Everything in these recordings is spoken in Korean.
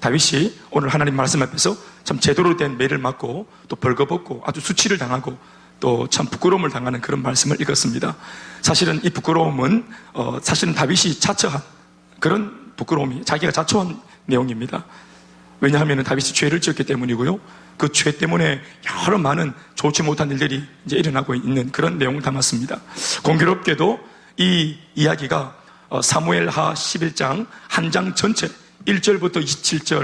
다윗이 오늘 하나님 말씀 앞에서 참 제대로 된 매를 맞고 또 벌거벗고 아주 수치를 당하고 또 참 부끄러움을 당하는 그런 말씀을 읽었습니다. 사실은 이 부끄러움은 사실은 다윗이 자처한 그런 부끄러움이 자기가 자초한 내용입니다. 왜냐하면 다윗이 죄를 지었기 때문이고요. 그 죄 때문에 여러 많은 좋지 못한 일들이 이제 일어나고 있는 그런 내용을 담았습니다. 공교롭게도 이 이야기가 사무엘하 11장 한 장 전체 1절부터 27절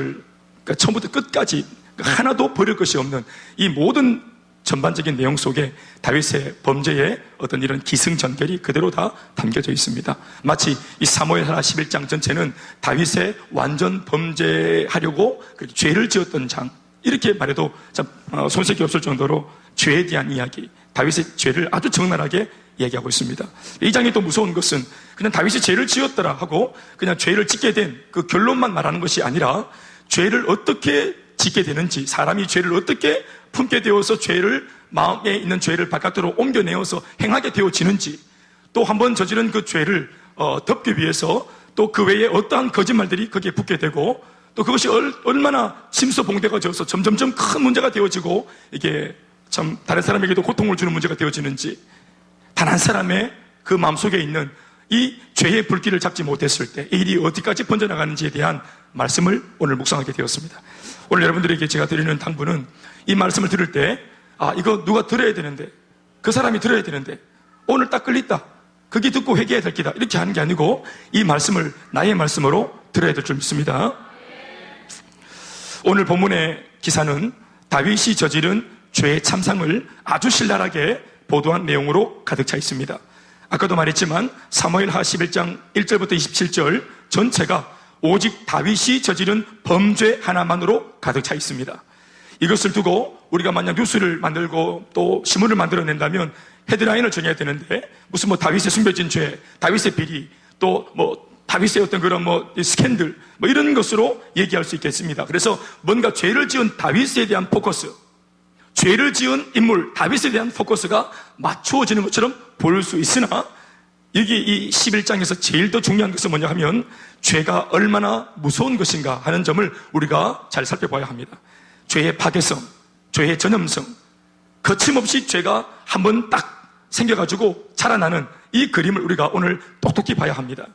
그러니까 처음부터 끝까지 하나도 버릴 것이 없는 이 모든 전반적인 내용 속에 다윗의 범죄의 어떤 이런 기승전결이 그대로 다 담겨져 있습니다. 마치 이 사무엘하 11장 전체는 다윗의 완전 범죄하려고 죄를 지었던 장, 이렇게 말해도 참 손색이 없을 정도로 죄에 대한 이야기, 다윗의 죄를 아주 적나라하게 얘기하고 있습니다. 이 장이 또 무서운 것은 그냥 다윗이 죄를 지었더라 하고 그냥 죄를 짓게 된 그 결론만 말하는 것이 아니라 죄를 어떻게 짓게 되는지, 사람이 죄를 어떻게 품게 되어서 죄를, 마음에 있는 죄를 바깥으로 옮겨내어서 행하게 되어지는지, 또 한번 저지른 그 죄를 덮기 위해서 또 그 외에 어떠한 거짓말들이 거기에 붙게 되고, 또 그것이 얼마나 심수봉대가 져서 점점점 큰 문제가 되어지고 이게 참 다른 사람에게도 고통을 주는 문제가 되어지는지, 단 한 사람의 그 마음속에 있는 이 죄의 불길을 잡지 못했을 때 이 일이 어디까지 번져나가는지에 대한 말씀을 오늘 묵상하게 되었습니다. 오늘 여러분들에게 제가 드리는 당부는 이 말씀을 들을 때 이거 누가 들어야 되는데, 그 사람이 들어야 되는데 오늘 딱 끌렸다, 거기 듣고 회개해야 될 기다, 이렇게 하는 게 아니고 이 말씀을 나의 말씀으로 들어야 될 줄 믿습니다. 오늘 본문의 기사는 다윗이 저지른 죄의 참상을 아주 신랄하게 보도한 내용으로 가득 차 있습니다. 아까도 말했지만 사무엘하 11장 1절부터 27절 전체가 오직 다윗이 저지른 범죄 하나만으로 가득 차 있습니다. 이것을 두고 우리가 만약 뉴스를 만들고 또 신문을 만들어낸다면 헤드라인을 정해야 되는데, 무슨 다윗의 숨겨진 죄, 다윗의 비리, 또 다윗의 어떤 그런 스캔들 이런 것으로 얘기할 수 있겠습니다. 그래서 뭔가 죄를 지은 다윗에 대한 포커스, 죄를 지은 인물 다윗에 대한 포커스가 맞추어지는 것처럼 보일 수 있으나, 여기 이 11장에서 제일 더 중요한 것은 뭐냐 하면 죄가 얼마나 무서운 것인가 하는 점을 우리가 잘 살펴봐야 합니다. 죄의 파괴성, 죄의 전염성, 거침없이 죄가 한번 딱 생겨가지고 자라나는 이 그림을 우리가 오늘 똑똑히 봐야 합니다.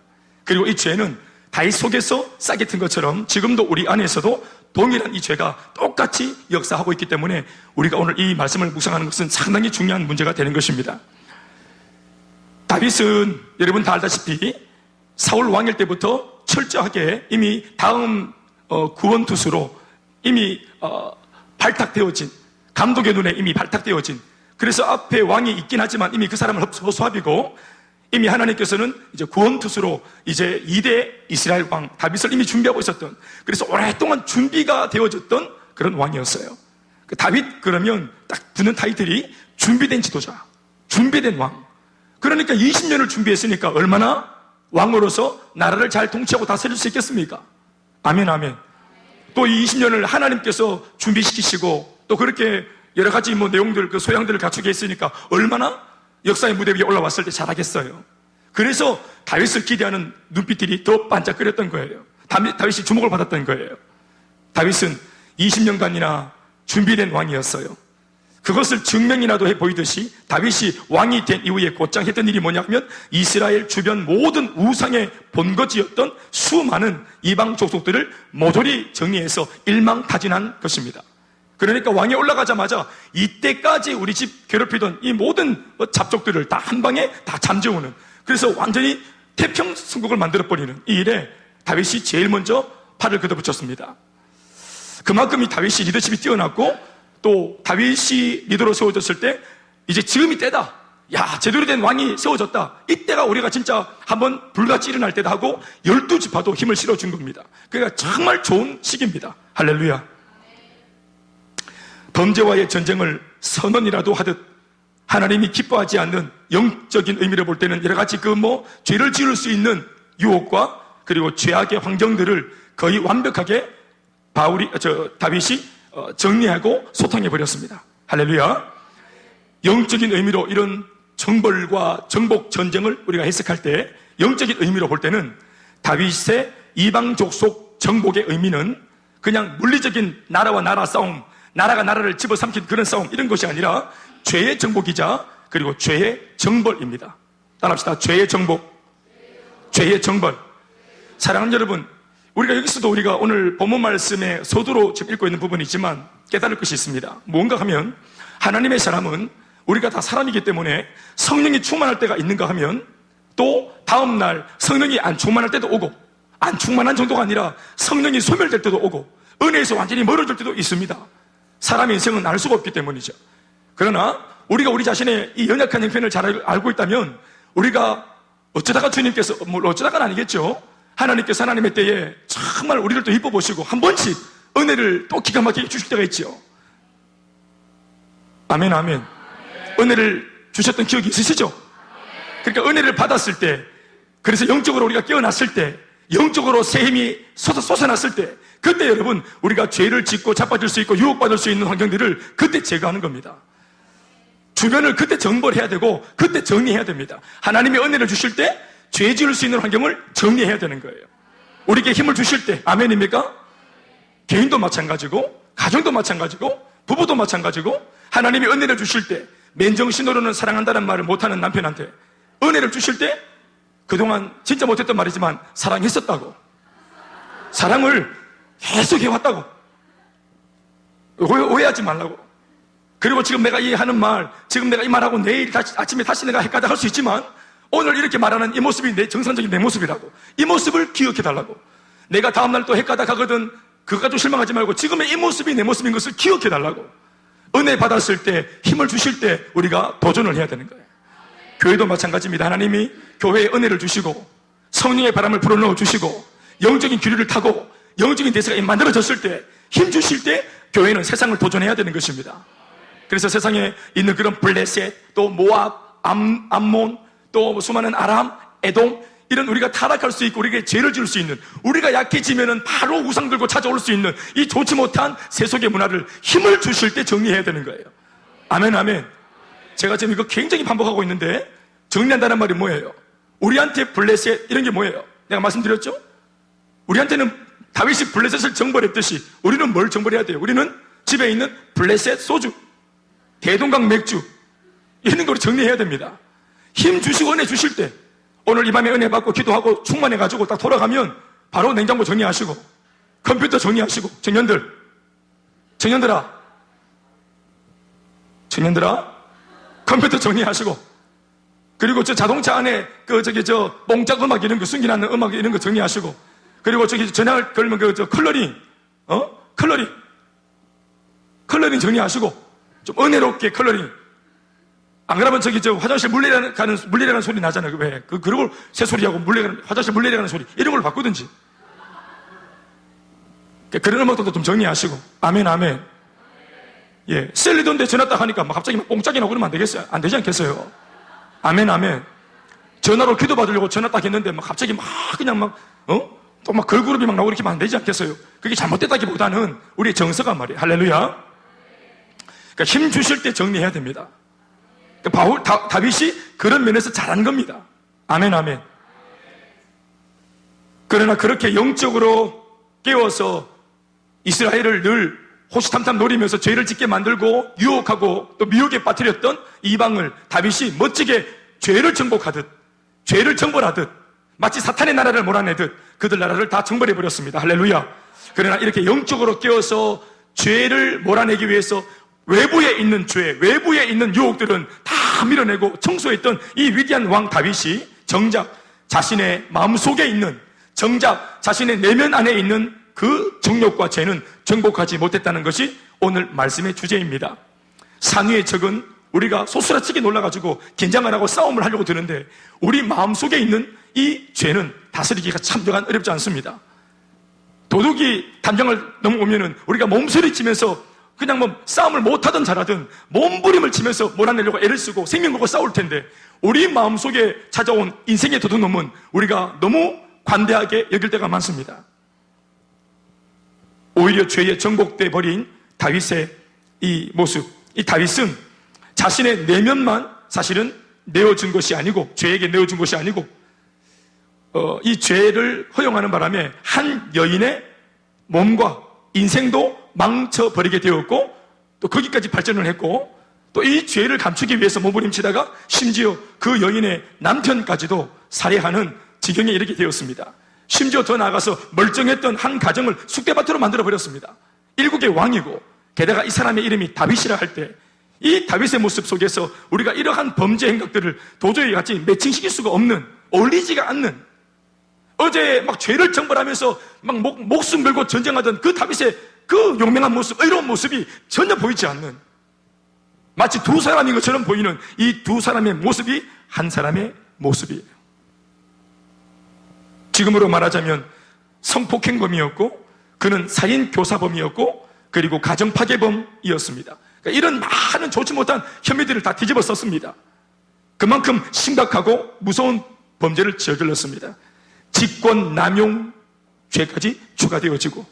그리고 이 죄는 다윗 속에서 싹이 튼 것처럼 지금도 우리 안에서도 동일한 이 죄가 똑같이 역사하고 있기 때문에 우리가 오늘 이 말씀을 묵상하는 것은 상당히 중요한 문제가 되는 것입니다. 다윗은 여러분 다 알다시피 사울 왕일 때부터 철저하게 이미 다음 구원투수로 이미 발탁되어진, 감독의 눈에 이미 발탁되어진, 그래서 앞에 왕이 있긴 하지만 이미 그 사람을 허수아비고, 이미 하나님께서는 이제 구원투수로 이제 2대 이스라엘 왕 다윗을 이미 준비하고 있었던, 그래서 오랫동안 준비가 되어졌던 그런 왕이었어요. 다윗 그러면 딱 붙는 타이틀이 준비된 지도자, 준비된 왕. 그러니까 20년을 준비했으니까 얼마나 왕으로서 나라를 잘 통치하고 다스릴 수 있겠습니까? 아멘, 아멘. 또 이 20년을 하나님께서 준비시키시고 또 그렇게 여러 가지 내용들, 그 소양들을 갖추게 했으니까 얼마나 역사의 무대 위에 올라왔을 때 잘하겠어요. 그래서 다윗을 기대하는 눈빛들이 더 반짝거렸던 거예요. 다윗이 주목을 받았던 거예요. 다윗은 20년간이나 준비된 왕이었어요. 그것을 증명이라도 해 보이듯이 다윗이 왕이 된 이후에 곧장 했던 일이 뭐냐면 이스라엘 주변 모든 우상의 본거지였던 수많은 이방 족속들을 모조리 정리해서 일망타진한 것입니다. 그러니까 왕에 올라가자마자 이때까지 우리 집 괴롭히던 이 모든 잡족들을 다 한 방에 다 잠재우는, 그래서 완전히 태평성국을 만들어버리는 이 일에 다윗이 제일 먼저 팔을 걷어붙였습니다. 그만큼 이 다윗이 리더십이 뛰어났고, 또 다윗이 리더로 세워졌을 때 이제 지금이 때다, 야 제대로 된 왕이 세워졌다, 이때가 우리가 진짜 한번 불같이 일어날 때다 하고 12지파도 힘을 실어준 겁니다. 그러니까 정말 좋은 시기입니다. 할렐루야. 범죄와의 전쟁을 선언이라도 하듯 하나님이 기뻐하지 않는 영적인 의미를 볼 때는 여러 가지 죄를 지을 수 있는 유혹과 그리고 죄악의 환경들을 거의 완벽하게 다윗이 정리하고 소탕해 버렸습니다. 할렐루야. 영적인 의미로 이런 정벌과 정복 전쟁을 우리가 해석할 때, 영적인 의미로 볼 때는 다윗의 이방 족속 정복의 의미는 그냥 물리적인 나라와 나라 싸움, 나라가 나라를 집어삼킨 그런 싸움, 이런 것이 아니라 죄의 정복이자 그리고 죄의 정벌입니다. 따라합시다. 죄의 정복, 죄의 정벌. 사랑하는 여러분, 우리가 여기서도 우리가 오늘 본문 말씀에 서두로 지금 읽고 있는 부분이지만 깨달을 것이 있습니다. 뭔가 하면 하나님의 사람은 우리가 다 사람이기 때문에 성령이 충만할 때가 있는가 하면 또 다음날 성령이 안 충만할 때도 오고, 안 충만한 정도가 아니라 성령이 소멸될 때도 오고, 은혜에서 완전히 멀어질 때도 있습니다. 사람의 인생은 알 수가 없기 때문이죠. 그러나 우리가 우리 자신의 이 연약한 형편을 잘 알고 있다면 우리가 어쩌다가 주님께서, 어쩌다가는 아니겠죠, 하나님께서 하나님의 때에 정말 우리를 또 이뻐 보시고 한 번씩 은혜를 또 기가 막히게 주실 때가 있죠. 아멘, 아멘. 은혜를 주셨던 기억이 있으시죠? 그러니까 은혜를 받았을 때, 그래서 영적으로 우리가 깨어났을 때, 영적으로 새 힘이 솟아났을 때, 그때 여러분 우리가 죄를 짓고 자빠질 수 있고 유혹받을 수 있는 환경들을 그때 제거하는 겁니다. 주변을 그때 정벌해야 되고 그때 정리해야 됩니다. 하나님의 은혜를 주실 때 죄 지을 수 있는 환경을 정리해야 되는 거예요. 우리에게 힘을 주실 때, 아멘입니까? 개인도 마찬가지고 가정도 마찬가지고 부부도 마찬가지고, 하나님이 은혜를 주실 때, 맨정신으로는 사랑한다는 말을 못하는 남편한테 은혜를 주실 때, 그동안 진짜 못했던 말이지만 사랑했었다고, 사랑을 계속 해왔다고, 오해하지 말라고. 그리고 지금 내가 이 하는 말, 지금 내가 이 말하고 내일 아침에 다시 내가 헷갈려 할 수 있지만 오늘 이렇게 말하는 이 모습이 정상적인 내 모습이라고, 이 모습을 기억해달라고. 내가 다음날 또 헷갈려 가거든 그거 가지고 실망하지 말고 지금의 이 모습이 내 모습인 것을 기억해달라고. 은혜 받았을 때, 힘을 주실 때 우리가 도전을 해야 되는 거예요. 교회도 마찬가지입니다. 하나님이 교회에 은혜를 주시고 성령의 바람을 불어넣어 주시고 영적인 기류를 타고 영적인 대세가 만들어졌을 때, 힘 주실 때 교회는 세상을 도전해야 되는 것입니다. 그래서 세상에 있는 그런 블레셋, 또 모압, 암몬, 또 수많은 아람, 에돔, 이런 우리가 타락할 수 있고 우리에게 죄를 지을 수 있는, 우리가 약해지면은 바로 우상 들고 찾아올 수 있는 이 좋지 못한 세속의 문화를 힘을 주실 때 정리해야 되는 거예요. 아멘, 아멘. 제가 지금 이거 굉장히 반복하고 있는데, 정리한다는 말이 뭐예요? 우리한테 블레셋 이런 게 뭐예요? 내가 말씀드렸죠? 우리한테는 다윗이 블레셋을 정벌했듯이 우리는 뭘 정벌해야 돼요? 우리는 집에 있는 블레셋 소주, 대동강 맥주, 이런 걸 정리해야 됩니다. 힘 주시고 은혜 주실 때, 오늘 이 밤에 은혜 받고 기도하고 충만해가지고 딱 돌아가면 바로 냉장고 정리하시고 컴퓨터 정리하시고, 청년들아 컴퓨터 정리하시고, 그리고 저 자동차 안에 뽕짝 음악 이런 거, 숨겨놨는 음악 이런 거 정리하시고, 그리고 전화를 걸면 컬러링 정리하시고, 좀 은혜롭게 컬러링. 안 그러면 화장실 물 내려가는 소리 나잖아요. 왜? 그걸 새소리하고 화장실 물 내려가는 소리, 이런 걸 바꾸든지. 그런 음악도 좀 정리하시고. 아멘, 아멘. 예. 셀리돈데 전화 딱 하니까 갑자기 뽕짝이 나고 그러면 안 되겠어요? 안 되지 않겠어요? 아멘, 아멘. 전화로 기도 받으려고 전화 딱 했는데 갑자기 그냥 또 걸그룹이 나오고 이렇게 하면 안 되지 않겠어요? 그게 잘못됐다기보다는 우리의 정서가 말이에요. 할렐루야. 그러니까 힘 주실 때 정리해야 됩니다. 다윗이 그런 면에서 잘한 겁니다. 아멘, 아멘. 그러나 그렇게 영적으로 깨워서 이스라엘을 늘 호시탐탐 노리면서 죄를 짓게 만들고 유혹하고 또 미혹에 빠뜨렸던 이방을 다윗이 멋지게 죄를 정복하듯, 죄를 정벌하듯, 마치 사탄의 나라를 몰아내듯 그들 나라를 다 정벌해버렸습니다. 할렐루야. 그러나 이렇게 영적으로 깨워서 죄를 몰아내기 위해서 외부에 있는 죄, 외부에 있는 유혹들은 다 밀어내고 청소했던 이 위대한 왕 다윗이 정작 자신의 마음속에 있는, 정작 자신의 내면 안에 있는 그 정욕과 죄는 정복하지 못했다는 것이 오늘 말씀의 주제입니다. 산 위의 적은 우리가 소스라치게 놀라가지고 긴장을 하고 싸움을 하려고 드는데, 우리 마음속에 있는 이 죄는 다스리기가 참 어렵지 않습니다. 도둑이 담장을 넘어오면은 우리가 몸서리치면서 그냥 싸움을 못하든 잘하든 몸부림을 치면서 몰아내려고 애를 쓰고 생명 걸고 싸울 텐데, 우리 마음속에 찾아온 인생의 도둑놈은 우리가 너무 관대하게 여길 때가 많습니다. 오히려 죄에 정복돼 버린 다윗의 이 모습, 이 다윗은 자신의 내면만 사실은 내어준 것이 아니고, 죄에게 내어준 것이 아니고, 이 죄를 허용하는 바람에 한 여인의 몸과 인생도 망쳐버리게 되었고 또 거기까지 발전을 했고 또 이 죄를 감추기 위해서 몸부림치다가 심지어 그 여인의 남편까지도 살해하는 지경에 이르게 되었습니다. 심지어 더 나아가서 멀쩡했던 한 가정을 쑥대밭으로 만들어버렸습니다. 일국의 왕이고 게다가 이 사람의 이름이 다윗이라 할 때 이 다윗의 모습 속에서 우리가 이러한 범죄 행각들을 도저히 같이 매칭시킬 수가 없는, 어울리지가 않는, 어제 막 죄를 정벌하면서 막 목숨 걸고 전쟁하던 그 다윗의 그 용맹한 모습, 의로운 모습이 전혀 보이지 않는, 마치 두 사람인 것처럼 보이는 이 두 사람의 모습이 한 사람의 모습이에요. 지금으로 말하자면 성폭행범이었고 그는 살인교사범이었고 그리고 가정파괴범이었습니다. 그러니까 이런 많은 좋지 못한 혐의들을 다 뒤집어 썼습니다. 그만큼 심각하고 무서운 범죄를 저질렀습니다. 직권남용죄까지 추가되어지고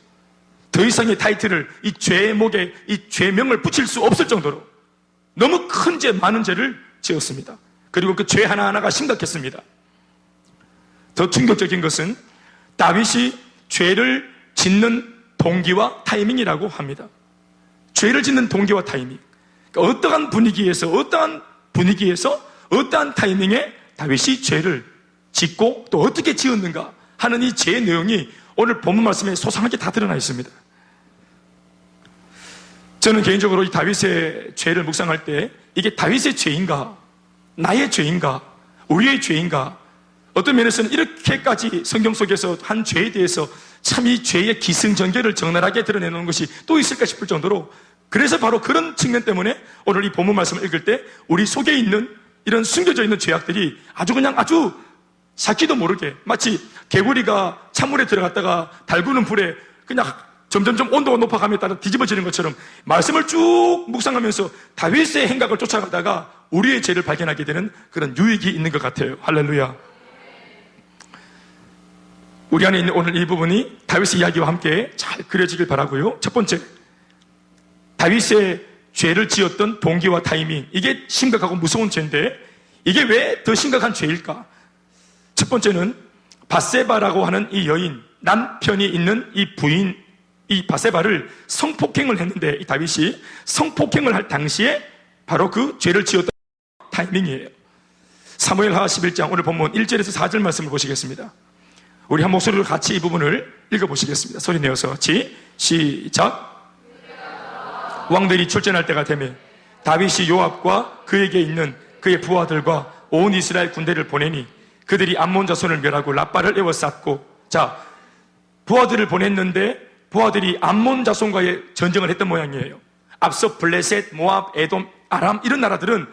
더 이상의 타이틀을 이 죄목에 이 죄명을 붙일 수 없을 정도로 너무 큰 죄, 많은 죄를 지었습니다. 그리고 그 죄 하나하나가 심각했습니다. 더 충격적인 것은 다윗이 죄를 짓는 동기와 타이밍이라고 합니다. 죄를 짓는 동기와 타이밍. 그러니까 어떠한 분위기에서 어떠한 타이밍에 다윗이 죄를 짓고 또 어떻게 지었는가 하는 이 죄의 내용이 오늘 본문 말씀에 소상하게 다 드러나 있습니다. 저는 개인적으로 이 다윗의 죄를 묵상할 때 이게 다윗의 죄인가, 나의 죄인가, 우리의 죄인가, 어떤 면에서는 이렇게까지 성경 속에서 한 죄에 대해서 참 이 죄의 기승전결을 적나라하게 드러내놓은 것이 또 있을까 싶을 정도로, 그래서 바로 그런 측면 때문에 오늘 이 본문 말씀을 읽을 때 우리 속에 있는 이런 숨겨져 있는 죄악들이 아주 삭기도 모르게 마치 개구리가 찬물에 들어갔다가 달구는 불에 그냥 점점점 온도가 높아감에 따라 뒤집어지는 것처럼 말씀을 쭉 묵상하면서 다윗의 행각을 쫓아가다가 우리의 죄를 발견하게 되는 그런 유익이 있는 것 같아요. 할렐루야. 우리 안에 있는 오늘 이 부분이 다윗의 이야기와 함께 잘 그려지길 바라고요. 첫 번째, 다윗의 죄를 지었던 동기와 타이밍, 이게 심각하고 무서운 죄인데 이게 왜 더 심각한 죄일까? 첫 번째는 밧세바라고 하는 이 여인, 남편이 있는 이 부인, 이 밧세바를 성폭행을 했는데 이 다윗이 성폭행을 할 당시에 바로 그 죄를 지었던 타이밍이에요. 사무엘하 11장 오늘 본문 1절에서 4절 말씀을 보시겠습니다. 우리 한 목소리로 같이 이 부분을 읽어보시겠습니다. 소리 내어서 시작. 왕들이 출전할 때가 되면 다윗이 요압과 그에게 있는 그의 부하들과 온 이스라엘 군대를 보내니 그들이 암몬 자손을 멸하고 라빠를 에워쌌고, 자, 부하들을 보냈는데 부하들이 암몬 자손과의 전쟁을 했던 모양이에요. 앞서 블레셋, 모압, 에돔, 아람 이런 나라들은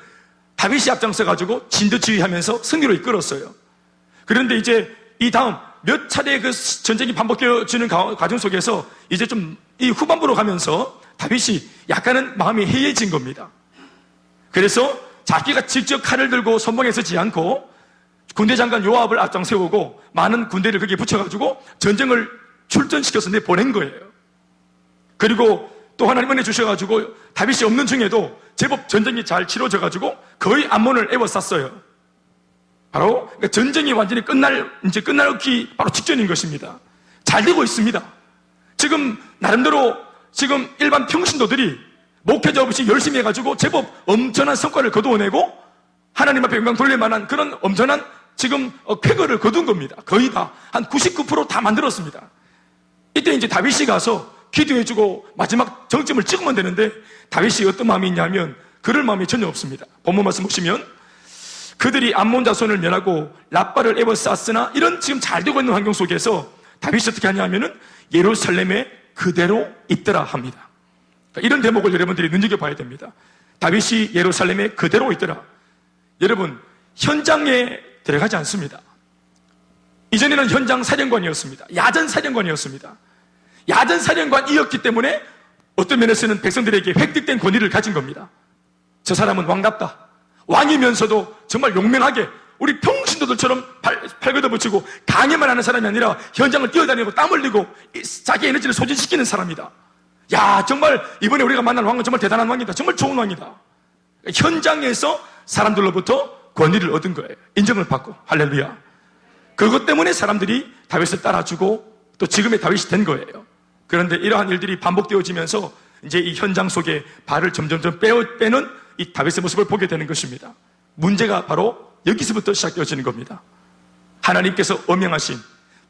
다윗이 앞장서가지고 진두지휘하면서 승리로 이끌었어요. 그런데 이제 이 다음 몇 차례 그 전쟁이 반복되어지는 과정 속에서 이제 좀 이 후반부로 가면서 다윗이 약간은 마음이 해이해진 겁니다. 그래서 자기가 직접 칼을 들고 선봉에 서지 않고 군대 장관 요압을 앞장 세우고 많은 군대를 거기에 붙여가지고 전쟁을 출전시켜서 보낸 거예요. 그리고 또 하나님 은혜 주셔가지고 다윗이 없는 중에도 제법 전쟁이 잘 치러져가지고 거의 암몬을 에워쌌어요. 바로 그러니까 전쟁이 완전히 끝나기 바로 직전인 것입니다. 잘 되고 있습니다. 지금 나름대로 지금 일반 평신도들이 목회자 없이 열심히 해가지고 제법 엄청난 성과를 거두어내고 하나님 앞에 영광 돌릴 만한 그런 엄청난 지금 쾌거를 거둔 겁니다. 거의 다 한 99% 다 만들었습니다. 이때 이제 다윗이 가서 기도해주고 마지막 정점을 찍으면 되는데 다윗이 어떤 마음이 있냐면 그럴 마음이 전혀 없습니다. 본문 말씀 보시면 그들이 암몬 자손을 멸하고 라빠를 에워쌌으나 이런 지금 잘 되고 있는 환경 속에서 다윗이 어떻게 하냐면은 예루살렘에 그대로 있더라 합니다. 이런 대목을 여러분들이 눈여겨봐야 됩니다. 다윗이 예루살렘에 그대로 있더라. 여러분, 현장에 들어가지 않습니다. 이전에는 현장 사령관이었습니다. 야전 사령관이었습니다. 야전 사령관이었기 때문에 어떤 면에서는 백성들에게 획득된 권위를 가진 겁니다. 저 사람은 왕답다. 왕이면서도 정말 용맹하게 우리 평신도들처럼 팔 걷어붙이고 강해만 하는 사람이 아니라 현장을 뛰어다니고 땀 흘리고 자기 에너지를 소진시키는 사람이다. 야, 정말 이번에 우리가 만난 왕은 정말 대단한 왕이다. 정말 좋은 왕이다. 현장에서 사람들로부터 권위를 얻은 거예요. 인정을 받고. 할렐루야. 그것 때문에 사람들이 다윗을 따라주고 또 지금의 다윗이 된 거예요. 그런데 이러한 일들이 반복되어지면서 이제 이 현장 속에 발을 점점점 빼는 이 다윗의 모습을 보게 되는 것입니다. 문제가 바로 여기서부터 시작되어지는 겁니다. 하나님께서 엄명하신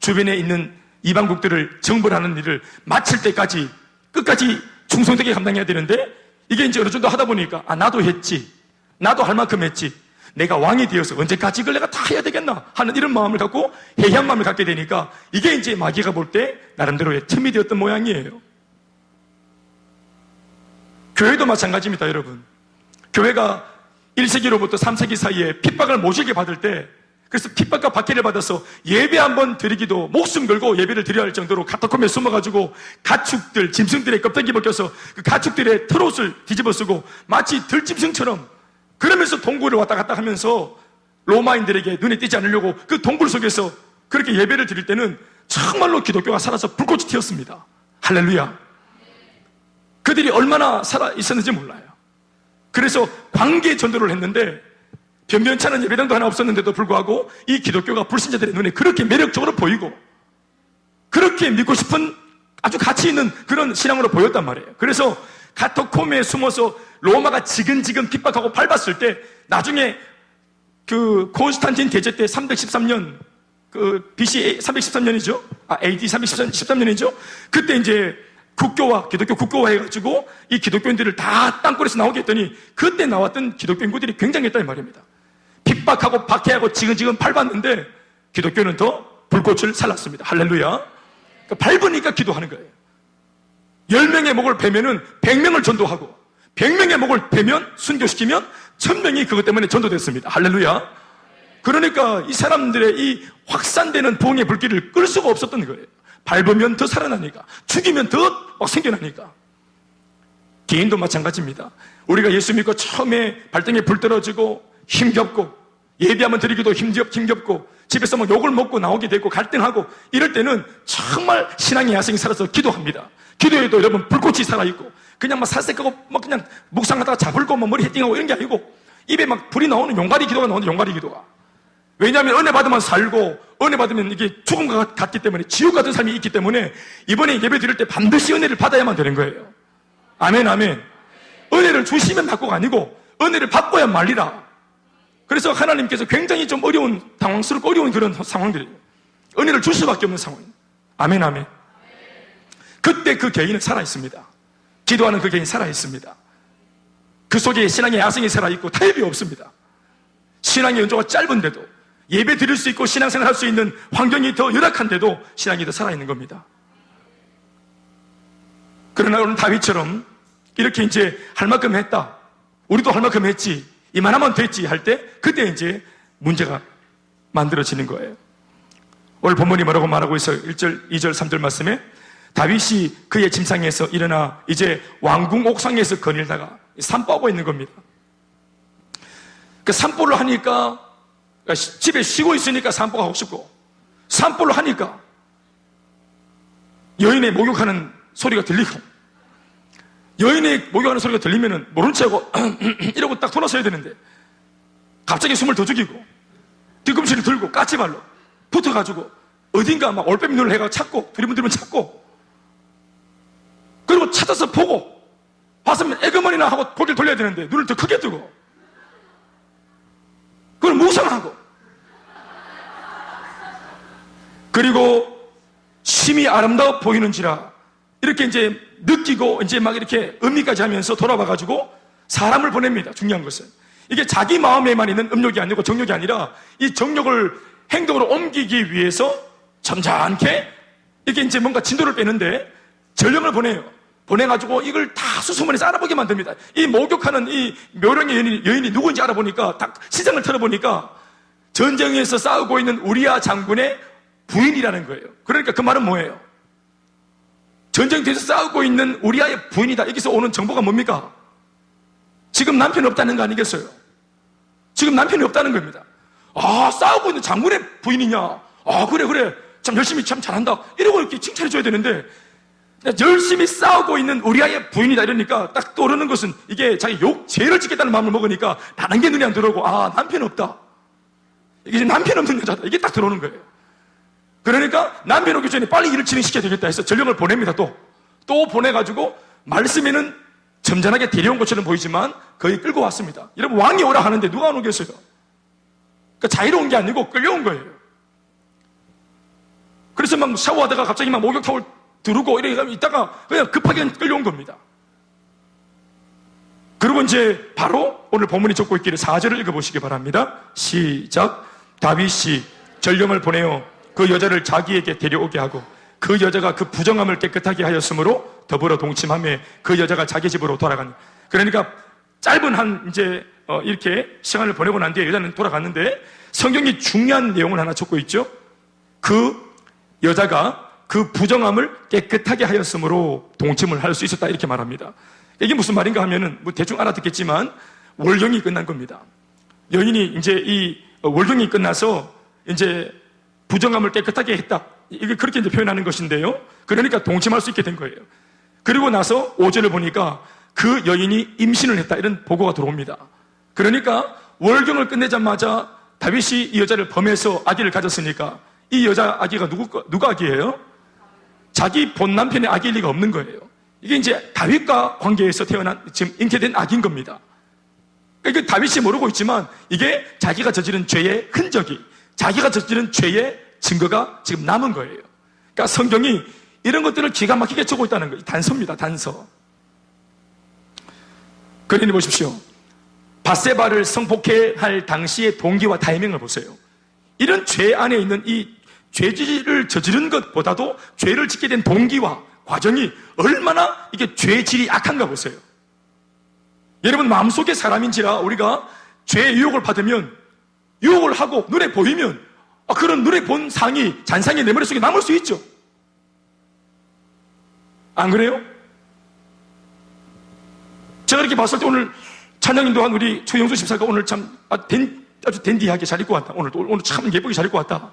주변에 있는 이방국들을 정벌하는 일을 마칠 때까지 끝까지 충성되게 감당해야 되는데, 이게 이제 어느 정도 하다 보니까 나도 했지, 나도 할 만큼 했지, 내가 왕이 되어서 언제까지 이걸 내가 다 해야 되겠나 하는 이런 마음을 갖고 해이한 마음을 갖게 되니까 이게 이제 마귀가 볼 때 나름대로의 틈이 되었던 모양이에요. 교회도 마찬가지입니다, 여러분. 교회가 1세기로부터 3세기 사이에 핍박을 모시게 받을 때, 그래서 핍박과 박해를 받아서 예배 한번 드리기도 목숨 걸고 예배를 드려야 할 정도로 카타콤에 숨어가지고 가축들, 짐승들의 껍데기 벗겨서 그 가축들의 털옷을 뒤집어 쓰고 마치 들짐승처럼 그러면서 동굴을 왔다 갔다 하면서 로마인들에게 눈에 띄지 않으려고 그 동굴 속에서 그렇게 예배를 드릴 때는 정말로 기독교가 살아서 불꽃이 튀었습니다. 할렐루야. 그들이 얼마나 살아 있었는지 몰라요. 그래서 광계 전도를 했는데 변변찮은 예배당도 하나 없었는데도 불구하고 이 기독교가 불신자들의 눈에 그렇게 매력적으로 보이고 그렇게 믿고 싶은 아주 가치 있는 그런 신앙으로 보였단 말이에요. 그래서 카타콤에 숨어서 로마가 지근지근 핍박하고 밟았을 때 나중에 그 콘스탄틴 대제 때 313년 그 BC 313년이죠. AD 313년이죠. 그때 이제 기독교 국교화 해가지고 이 기독교인들을 다 땅굴에서 나오게 했더니 그때 나왔던 기독교 인구들이 굉장했다는 말입니다. 핍박하고 박해하고 지근지근 밟았는데 기독교는 더 불꽃을 살랐습니다. 할렐루야. 그러니까 밟으니까 기도하는 거예요. 10명의 목을 베면은 100명을 전도하고 100명의 목을 베면 순교시키면 1000명이 그것 때문에 전도됐습니다. 할렐루야. 그러니까 이 사람들의 이 확산되는 부흥의 불길을 끌 수가 없었던 거예요. 밟으면 더 살아나니까, 죽이면 더 막 생겨나니까. 개인도 마찬가지입니다. 우리가 예수 믿고 처음에 발등에 불 떨어지고 힘겹고 예배하면 드리기도 힘겹고 집에서 막 욕을 먹고 나오게 되고 갈등하고 이럴 때는 정말 신앙의 야생이 살아서 기도합니다. 기도에도 여러분 불꽃이 살아있고 그냥 막 살색하고 막 그냥 묵상하다가 잡을고 막 머리 헤딩하고 이런 게 아니고 입에 막 불이 나오는 용가리 기도가 나오는 용가리 기도가. 왜냐하면 은혜 받으면 살고 은혜 받으면 이게 죽음과 같기 때문에 지옥 같은 삶이 있기 때문에 이번에 예배 드릴 때 반드시 은혜를 받아야만 되는 거예요. 아멘 아멘. 은혜를 주시면 받고가 아니고 은혜를 받고야 말리라. 그래서 하나님께서 굉장히 좀 어려운, 당황스럽고 어려운 그런 상황들이에요. 은혜를 줄 수밖에 없는 상황이에요. 아멘 아멘. 그때 그 개인은 살아있습니다. 기도하는 그 개인이 살아있습니다. 그 속에 신앙의 야성이 살아있고 타협이 없습니다. 신앙의 연조가 짧은데도 예배 드릴 수 있고 신앙생활 할 수 있는 환경이 더 열악한데도 신앙이 더 살아있는 겁니다. 그러나 오늘 다윗처럼 이렇게 이제 할 만큼 했다, 우리도 할 만큼 했지, 이만하면 됐지 할 때 그때 이제 문제가 만들어지는 거예요. 오늘 본문이 뭐라고 말하고 있어요? 1절, 2절, 3절 말씀에 다윗이 그의 침상에서 일어나 이제 왕궁 옥상에서 거닐다가 산보하고 있는 겁니다. 그 산보를 하니까 집에 쉬고 있으니까 산보가 하고 싶고 산보를 하니까 여인의 목욕하는 소리가 들리고 여인의 목욕하는 소리가 들리면은 모른 척하고 이러고 딱 돌아서야 되는데 갑자기 숨을 더 죽이고 뒤꿈치를 들고 까치발로 붙어가지고 어딘가 막 올빼미 눈을 해가 찾고 두리번두리번 찾고 그리고 찾아서 보고 봤으면 에그머니나 하고 고개를 돌려야 되는데 눈을 더 크게 뜨고 그걸 묵상하고 그리고 심히 아름다워 보이는지라 이렇게 이제 느끼고 이제 막 이렇게 음미까지 하면서 돌아와가지고 사람을 보냅니다. 중요한 것은 이게 자기 마음에만 있는 음욕이 아니고 정욕이 아니라 이 정욕을 행동으로 옮기기 위해서 점잖게 이렇게 이제 뭔가 진도를 빼는데 전령을 보내요. 보내가지고 이걸 다 수소문해서 알아보게 만듭니다. 이 목욕하는 이 묘령의 여인이 누구인지 알아보니까 딱 시장을 털어보니까 전쟁에서 싸우고 있는 우리아 장군의 부인이라는 거예요. 그러니까 그 말은 뭐예요? 전쟁터에서 싸우고 있는 우리아의 부인이다. 여기서 오는 정보가 뭡니까? 지금 남편이 없다는 거 아니겠어요? 지금 남편이 없다는 겁니다. 아, 싸우고 있는 장군의 부인이냐? 아, 그래. 참 열심히 참 잘한다. 이러고 이렇게 칭찬해줘야 되는데 열심히 싸우고 있는 우리아의 부인이다 이러니까 딱 떠오르는 것은 이게 자기 죄를 짓겠다는 마음을 먹으니까 다른 게 눈에 안 들어오고 아, 남편 없다. 이게 남편 없는 여자다. 이게 딱 들어오는 거예요. 그러니까 남편 오기 전에 빨리 일을 진행시켜야 되겠다 해서 전령을 보냅니다. 또 또 보내가지고 말씀에는 점잖하게 데려온 것처럼 보이지만 거의 끌고 왔습니다. 여러분, 왕이 오라 하는데 누가 안 오겠어요? 그러니까 자유로운 게 아니고 끌려온 거예요. 그래서 막 샤워하다가 갑자기 막 목욕탕을 두르고 이러다가 있다가 그냥 급하게 끌려온 겁니다. 그리고 이제 바로 오늘 본문이 적고 있기를 4절을 읽어보시기 바랍니다. 시작. 다윗이 전령을 보내어 그 여자를 자기에게 데려오게 하고 그 여자가 그 부정함을 깨끗하게 하였으므로 더불어 동침하며 그 여자가 자기 집으로 돌아가니. 그러니까 짧은 한 이제 이렇게 시간을 보내고 난 뒤에 여자는 돌아갔는데 성경이 중요한 내용을 하나 적고 있죠. 그 여자가 그 부정함을 깨끗하게 하였으므로 동침을 할 수 있었다 이렇게 말합니다. 이게 무슨 말인가 하면은 뭐 대충 알아듣겠지만 월경이 끝난 겁니다. 여인이 이제 이 월경이 끝나서 이제 부정함을 깨끗하게 했다. 이게 그렇게 이제 표현하는 것인데요. 그러니까 동침할 수 있게 된 거예요. 그리고 나서 5절을 보니까 그 여인이 임신을 했다. 이런 보고가 들어옵니다. 그러니까 월경을 끝내자마자 다윗이 이 여자를 범해서 아기를 가졌으니까 이 여자 아기가 누가 아기예요? 자기 본 남편의 아기일 리가 없는 거예요. 이게 이제 다윗과 관계에서 태어난 지금 잉태된 아기인 겁니다. 그러니까 다윗이 모르고 있지만 이게 자기가 저지른 죄의 흔적이, 자기가 저지른 죄의 증거가 지금 남은 거예요. 그러니까 성경이 이런 것들을 기가 막히게 적고 있다는 거예요. 단서입니다. 단서. 그러니 보십시오. 밧세바를 성폭행할 당시의 동기와 타이밍을 보세요. 이런 죄 안에 있는 이 죄질을 저지른 것보다도 죄를 짓게 된 동기와 과정이 얼마나 이게 죄의 질이 악한가 보세요. 여러분, 마음속에 사람인지라 우리가 죄의 유혹을 받으면, 유혹을 하고 눈에 보이면 그런 눈에 본 상이, 잔상이 내 머릿속에 남을 수 있죠. 안 그래요? 제가 이렇게 봤을 때 오늘 찬양인도 한 우리 최영수 집사가 오늘 참 아주 댄디하게 잘 입고 왔다. 오늘 참 예쁘게 잘 입고 왔다.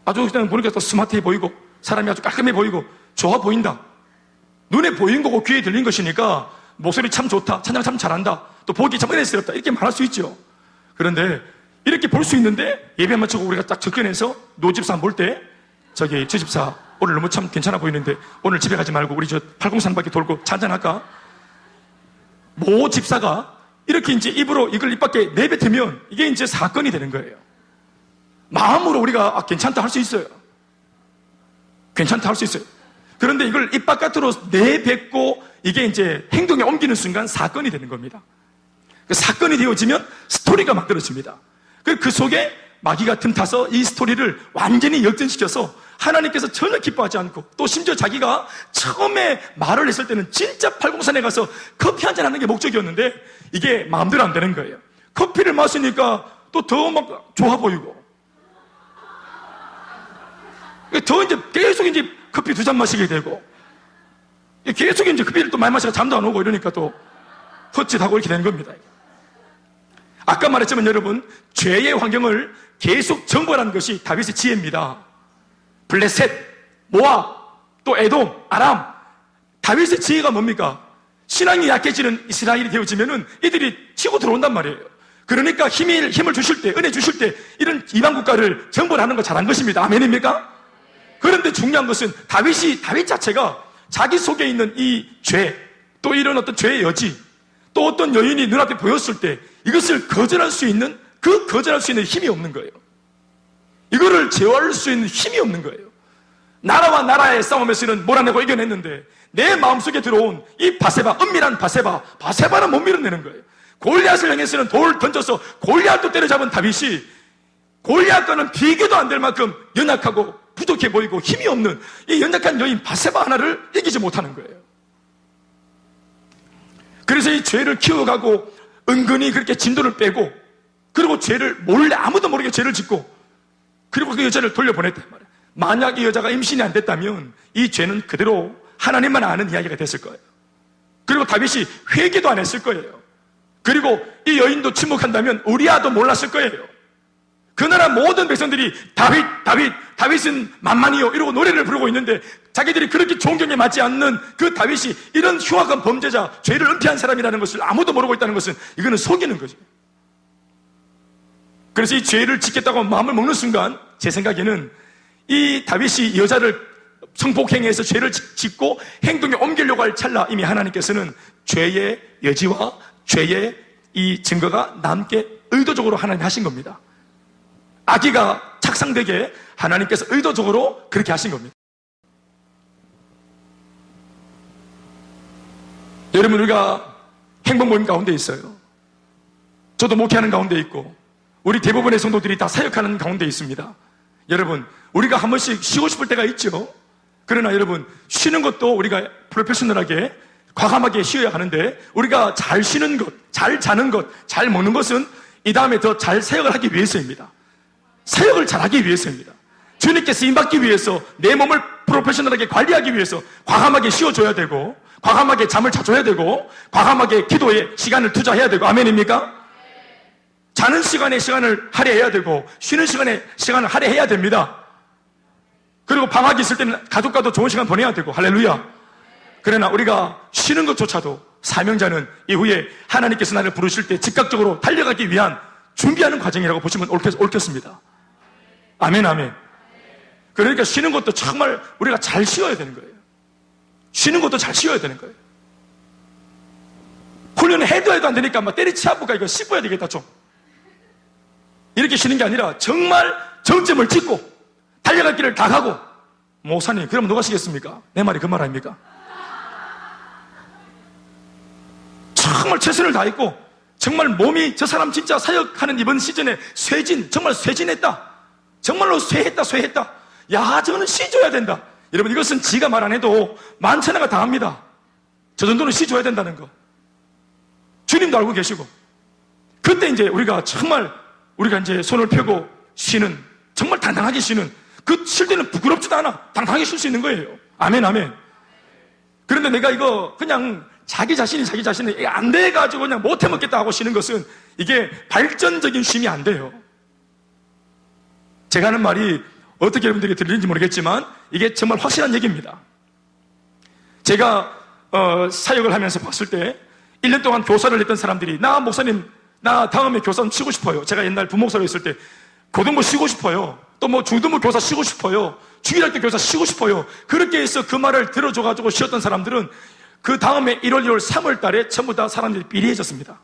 아주 그냥 보니까 또 스마트해 보이고 사람이 아주 깔끔해 보이고 좋아 보인다. 눈에 보인 거고 귀에 들린 것이니까 목소리 참 좋다. 찬양 참 잘한다. 또 보기 참 은혜스럽다. 이렇게 말할 수 있죠. 그런데 이렇게 볼 수 있는데 예배 마치고 우리가 딱 접근해서 노 집사 볼 때 저 집사 오늘 너무 참 괜찮아 보이는데 오늘 집에 가지 말고 우리 저 803바퀴 돌고 잔잔할까? 모 집사가 이렇게 이제 입으로 이걸 입 밖에 내뱉으면 이게 이제 사건이 되는 거예요. 마음으로 우리가 괜찮다 할 수 있어요. 괜찮다 할 수 있어요. 그런데 이걸 입 바깥으로 내뱉고 이게 이제 행동에 옮기는 순간 사건이 되는 겁니다. 그 사건이 되어지면 스토리가 만들어집니다. 그 속에 마귀가 틈타서 이 스토리를 완전히 역전시켜서 하나님께서 전혀 기뻐하지 않고 또 심지어 자기가 처음에 말을 했을 때는 진짜 팔공산에 가서 커피 한잔 하는 게 목적이었는데 이게 마음대로 안 되는 거예요. 커피를 마시니까 또 더 막 좋아 보이고 더 이제 계속 이제 커피 2잔 마시게 되고 계속 이제 커피를 또 많이 마시고 잠도 안 오고 이러니까 또 헛짓하고 이렇게 되는 겁니다. 아까 말했지만 여러분, 죄의 환경을 계속 정벌하는 것이 다윗의 지혜입니다. 블레셋, 모압, 또 에돔, 아람. 다윗의 지혜가 뭡니까? 신앙이 약해지는 이스라엘이 되어지면은 이들이 치고 들어온단 말이에요. 그러니까 힘을 주실 때, 은혜 주실 때 이런 이방 국가를 정벌하는 거 잘한 것입니다. 아멘입니까? 그런데 중요한 것은 다윗 자체가 자기 속에 있는 이 죄, 또 이런 어떤 죄의 여지, 또 어떤 여인이 눈앞에 보였을 때 이것을 거절할 수 있는 힘이 없는 거예요. 이거를 제어할 수 있는 힘이 없는 거예요. 나라와 나라의 싸움에서는 몰아내고 이겨냈는데 내 마음속에 들어온 이 밧세바, 은밀한 밧세바는 못 밀어내는 거예요. 골리앗을 향해서는 돌을 던져서 골리앗도 때려잡은 다윗이 골리앗과는 비교도 안 될 만큼 연약하고 부족해 보이고 힘이 없는 이 연약한 여인 밧세바 하나를 이기지 못하는 거예요. 그래서 이 죄를 키워가고 은근히 그렇게 진도를 빼고 그리고 죄를 몰래 아무도 모르게 죄를 짓고 그리고 그 여자를 돌려보냈단 말이에요. 만약 이 여자가 임신이 안 됐다면 이 죄는 그대로 하나님만 아는 이야기가 됐을 거예요. 그리고 다윗이 회개도 안 했을 거예요. 그리고 이 여인도 침묵한다면 우리아도 몰랐을 거예요. 그 나라 모든 백성들이 다윗은 만만이요 이러고 노래를 부르고 있는데 자기들이 그렇게 존경에 맞지 않는 그 다윗이 이런 흉악한 범죄자, 죄를 은폐한 사람이라는 것을 아무도 모르고 있다는 것은 이거는 속이는 거죠. 그래서 이 죄를 짓겠다고 마음을 먹는 순간 제 생각에는 이 다윗이 이 여자를 성폭행에서 죄를 짓고 행동에 옮기려고 할 찰나 이미 하나님께서는 죄의 여지와 죄의 이 증거가 남게 의도적으로 하나님 하신 겁니다. 악의가 착상되게 하나님께서 의도적으로 그렇게 하신 겁니다. 여러분, 우리가 행복 모임 가운데 있어요. 저도 목회하는 가운데 있고 우리 대부분의 성도들이 다 사역하는 가운데 있습니다. 여러분, 우리가 한 번씩 쉬고 싶을 때가 있죠. 그러나 여러분, 쉬는 것도 우리가 프로페셔널하게 과감하게 쉬어야 하는데, 우리가 잘 쉬는 것, 잘 자는 것, 잘 먹는 것은 이 다음에 더 잘 사역을 하기 위해서입니다. 사역을 잘하기 위해서입니다. 주님께 쓰임받기 위해서 내 몸을 프로페셔널하게 관리하기 위해서 과감하게 쉬어줘야 되고, 과감하게 잠을 자줘야 되고, 과감하게 기도에 시간을 투자해야 되고. 아멘입니까? 자는 시간에 시간을 할애해야 되고, 쉬는 시간에 시간을 할애해야 됩니다. 그리고 방학이 있을 때는 가족과도 좋은 시간 보내야 되고. 할렐루야. 그러나 우리가 쉬는 것조차도 사명자는 이후에 하나님께서 나를 부르실 때 즉각적으로 달려가기 위한 준비하는 과정이라고 보시면 옳겠습니다. 아멘, 아멘. 그러니까 쉬는 것도 정말 우리가 잘 쉬어야 되는 거예요. 쉬는 것도 잘 쉬어야 되는 거예요. 훈련을 해도 안 되니까 막 때리치아부가 이거 씹어야 되겠다 좀. 이렇게 쉬는 게 아니라 정말 정점을 찍고 달려갈 길을 다 가고. 목사님, 그럼 누가 쉬겠습니까? 내 말이 그 말 아닙니까? 정말 최선을 다했고, 정말 몸이 저 사람 진짜 사역하는 이번 시즌에 정말 쇠진했다. 정말로 쇠했다. 야, 저거는 쉬줘야 된다. 여러분, 이것은 지가 말 안 해도 만천하가 다 합니다. 저 정도는 쉬줘야 된다는 거. 주님도 알고 계시고. 그때 이제 우리가 이제 손을 펴고 쉬는, 정말 당당하게 쉬는, 그 쉴 때는 부끄럽지도 않아. 당당하게 쉴 수 있는 거예요. 아멘, 아멘. 그런데 내가 이거 그냥 자기 자신이 안 돼가지고 그냥 못해 먹겠다 하고 쉬는 것은 이게 발전적인 쉼이 안 돼요. 제가 하는 말이 어떻게 여러분들이 들리는지 모르겠지만 이게 정말 확실한 얘기입니다. 제가 사역을 하면서 봤을 때 1년 동안 교사를 했던 사람들이, 나 목사님, 나 다음에 교사 좀 쉬고 싶어요. 제가 옛날 부목사로 있을 때 고등부 쉬고 싶어요. 또 뭐 중등부 교사 쉬고 싶어요. 중일학교 교사 쉬고 싶어요. 그렇게 해서 그 말을 들어줘가지고 쉬었던 사람들은 그 다음에 1월, 2월, 3월 달에 전부 다 사람들이 비리해졌습니다.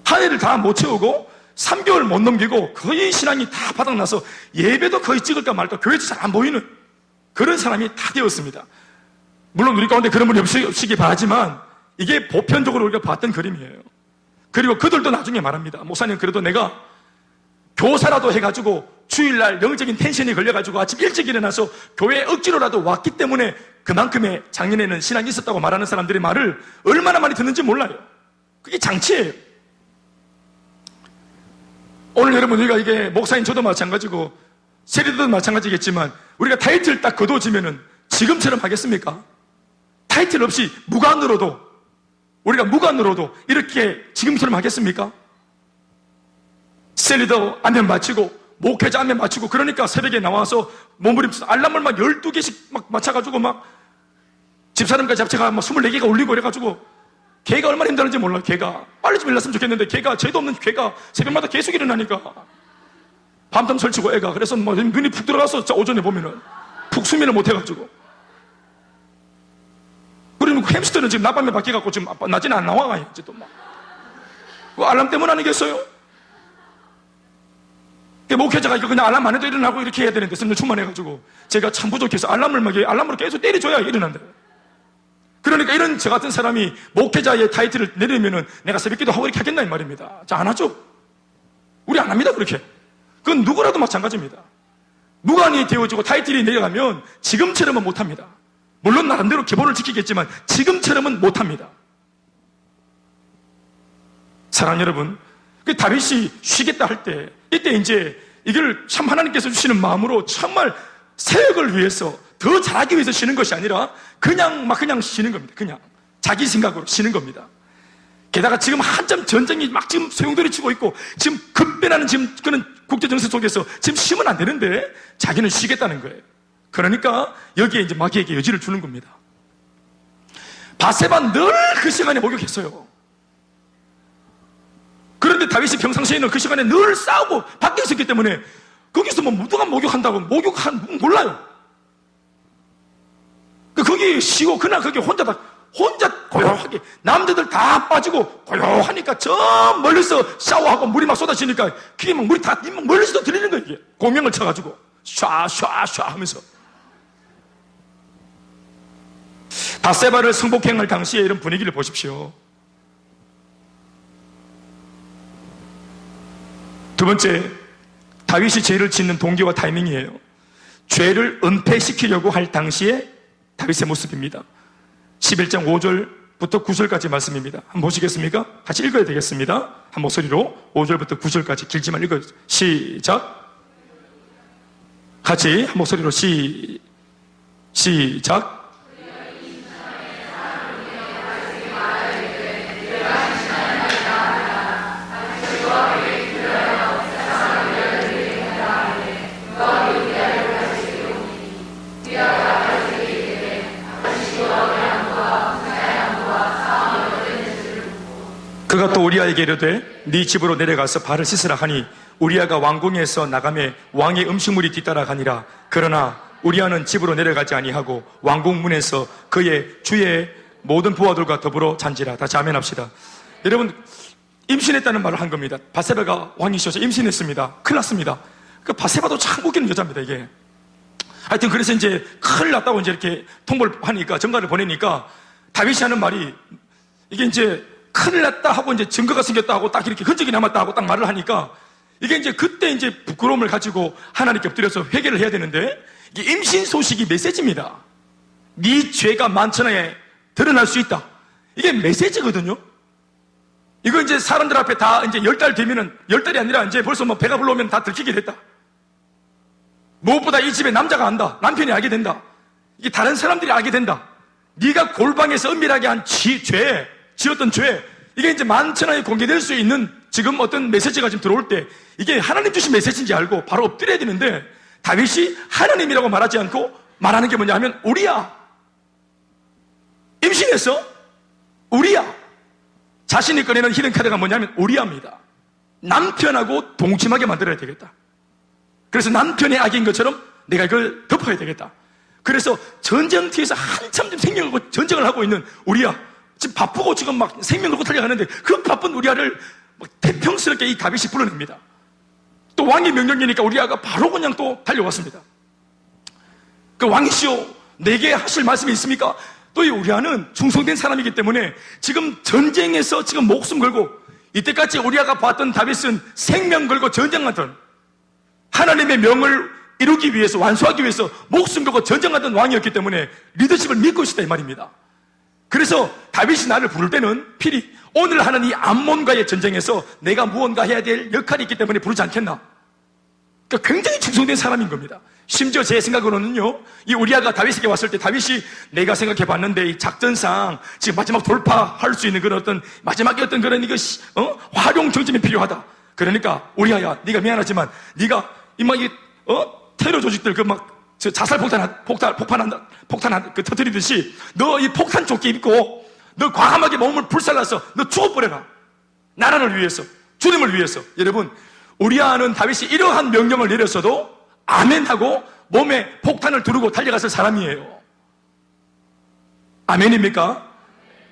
한 해를 다 못 채우고 3개월 못 넘기고 거의 신앙이 다 바닥나서 예배도 거의 찍을까 말까, 교회도 잘 안 보이는 그런 사람이 다 되었습니다. 물론 우리 가운데 그런 분이 없으시기 바라지만 이게 보편적으로 우리가 봤던 그림이에요. 그리고 그들도 나중에 말합니다. 목사님, 그래도 내가 교사라도 해가지고 주일날 영적인 텐션이 걸려가지고 아침 일찍 일어나서 교회에 억지로라도 왔기 때문에 그만큼의 작년에는 신앙이 있었다고 말하는 사람들의 말을 얼마나 많이 듣는지 몰라요. 그게 장치예요. 오늘 여러분, 우리가 이게 목사인 저도 마찬가지고 세리들도 마찬가지겠지만 우리가 타이틀 딱 거두어지면은 지금처럼 하겠습니까? 타이틀 없이 우리가 무관으로도 이렇게 지금처럼 하겠습니까? 셀리더 안면 맞추고 목회자 안면 맞추고, 그러니까 새벽에 나와서 몸부림쳐서 알람을 막 12개씩 막 맞춰가지고 막 집사람까지 합쳐가 막 24개가 울리고 이래가지고, 걔가 얼마나 힘들었는지 몰라. 걔가 빨리 좀 일났으면 좋겠는데 걔가 죄도 없는 걔가 새벽마다 계속 일어나니까 밤잠 설치고 애가, 그래서 뭐 눈이 푹 들어가서 오전에 보면은 푹 수면을 못 해가지고, 그러면 햄스터는 지금 낮밤에 바뀌어갖고 지금 낮에는 안 나와. 이제 또 막 그 알람 때문 아니겠어요? 목회자가 이거 그냥 알람 안 해도 일어나고 이렇게 해야 되는데 성령 충만해가지고 제가 참 부족해서 알람으로 계속 때려줘야 일어난다. 그러니까 이런 저 같은 사람이 목회자의 타이틀을 내리면은 내가 새벽기도 하고 이렇게 하겠나 이 말입니다. 자, 안 하죠? 우리 안 합니다. 그렇게. 그건 누구라도 마찬가지입니다. 무관이 되어지고 타이틀이 내려가면 지금처럼은 못합니다. 물론 나름대로 기본을 지키겠지만 지금처럼은 못합니다. 사랑하는 여러분, 그 다윗이 쉬겠다 할 때, 이때 이제 이걸 참 하나님께서 주시는 마음으로 정말 사역을 위해서 더 잘하기 위해서 쉬는 것이 아니라 그냥 쉬는 겁니다. 그냥 자기 생각으로 쉬는 겁니다. 게다가 지금 한참 전쟁이 막 지금 소용돌이 치고 있고 지금 급변하는 지금 그런 국제 정세 속에서 지금 쉬면 안 되는데 자기는 쉬겠다는 거예요. 그러니까 여기에 이제 마귀에게 여지를 주는 겁니다. 바세바 늘 그 시간에 목욕했어요. 그런데 다윗이 평상시에는 그 시간에 늘 싸우고 밖에 있었기 때문에 거기서 뭐 누가 목욕한다고 몰라요. 거기 쉬고 그날 거기 혼자 고요하게 남자들 다 빠지고 고요하니까 저 멀리서 샤워하고 물이 막 쏟아지니까 그게 막 물이 다 멀리서도 들리는 거예요. 이게 공명을 쳐가지고 샤 하면서 밧세바를 성폭행할 당시에 이런 분위기를 보십시오. 두 번째, 다윗이 죄를 짓는 동기와 타이밍이에요. 죄를 은폐시키려고 할 당시에 다윗의 모습입니다. 11장 5절부터 9절까지 말씀입니다. 한번 보시겠습니까? 같이 읽어야 되겠습니다. 한 목소리로 5절부터 9절까지 길지만 읽어요. 시작. 같이 한 목소리로 시작. 그가 또 우리아에게 이르되 네 집으로 내려가서 발을 씻으라 하니 우리아가 왕궁에서 나가매 왕의 음식물이 뒤따라가니라. 그러나 우리아는 집으로 내려가지 아니하고 왕궁 문에서 그의 주의 모든 부하들과 더불어 잔지라. 다시 아멘 합시다. 여러분, 임신했다는 말을 한 겁니다. 밧세바가 왕이셔서 임신했습니다. 큰일 났습니다. 그 밧세바도 참 웃기는 여자입니다, 이게. 하여튼 그래서 이제 큰일 났다고 이제 이렇게 통보를 하니까, 전가를 보내니까 다윗이 하는 말이 이게 이제 큰일 났다 하고 이제 증거가 생겼다 하고 딱 이렇게 흔적이 남았다 하고 딱 말을 하니까 이게 이제 그때 이제 부끄러움을 가지고 하나님께 엎드려서 회개를 해야 되는데, 이게 임신 소식이 메시지입니다. 네 죄가 만천하에 드러날 수 있다. 이게 메시지거든요. 이거 이제 사람들 앞에 다 이제 10달 되면은, 10달이 아니라 이제 벌써 뭐 배가 불러오면 다 들키게 됐다. 무엇보다 이 집에 남자가 안다. 남편이 알게 된다. 이게 다른 사람들이 알게 된다. 네가 골방에서 은밀하게 한 지었던 죄, 이게 이제 만천하에 공개될 수 있는 지금 어떤 메시지가 지금 들어올 때 이게 하나님 주신 메시지인지 알고 바로 엎드려야 되는데, 다윗이 하나님이라고 말하지 않고 말하는 게 뭐냐 하면 우리야. 임신했어? 우리야. 자신이 꺼내는 히든카드가 뭐냐면 우리야입니다. 남편하고 동침하게 만들어야 되겠다. 그래서 남편의 악인 것처럼 내가 이걸 덮어야 되겠다. 그래서 전쟁터에서 한참 좀 생명을 걸고 전쟁을 하고 있는 우리야, 지금 바쁘고 지금 막 생명 걸고 달려가는데 그 바쁜 우리야를 막 대평스럽게 이 다윗이 불러냅니다. 또 왕의 명령이니까 우리야가 바로 그냥 또 달려왔습니다. 그 왕이시오, 내게 하실 말씀이 있습니까? 또 이 우리야는 충성된 사람이기 때문에 지금 전쟁에서 지금 목숨 걸고, 이때까지 우리야가 봤던 다윗은 생명 걸고 전쟁하던, 하나님의 명을 이루기 위해서, 완수하기 위해서 목숨 걸고 전쟁하던 왕이었기 때문에 리더십을 믿고 있었다 이 말입니다. 그래서 다윗이 나를 부를 때는 필히 오늘 하는 이 암몬과의 전쟁에서 내가 무언가 해야 될 역할이 있기 때문에 부르지 않겠나. 그러니까 굉장히 충성된 사람인 겁니다. 심지어 제 생각으로는요, 이 우리아가 다윗에게 왔을 때 다윗이 내가 생각해 봤는데 이 작전상 지금 마지막 돌파할 수 있는 그런 어떤 마지막에 어떤 그런 이거 활용 정점이 필요하다. 그러니까 우리아야, 네가 미안하지만 네가 테러 조직들 자살 폭탄 터뜨리듯이 너 이 폭탄 조끼 입고 너 과감하게 몸을 불살라서 너 죽어버려라. 나라를 위해서, 주님을 위해서. 여러분, 우리아는 다윗이 이러한 명령을 내렸어도 아멘하고 몸에 폭탄을 두르고 달려갔을 사람이에요. 아멘입니까?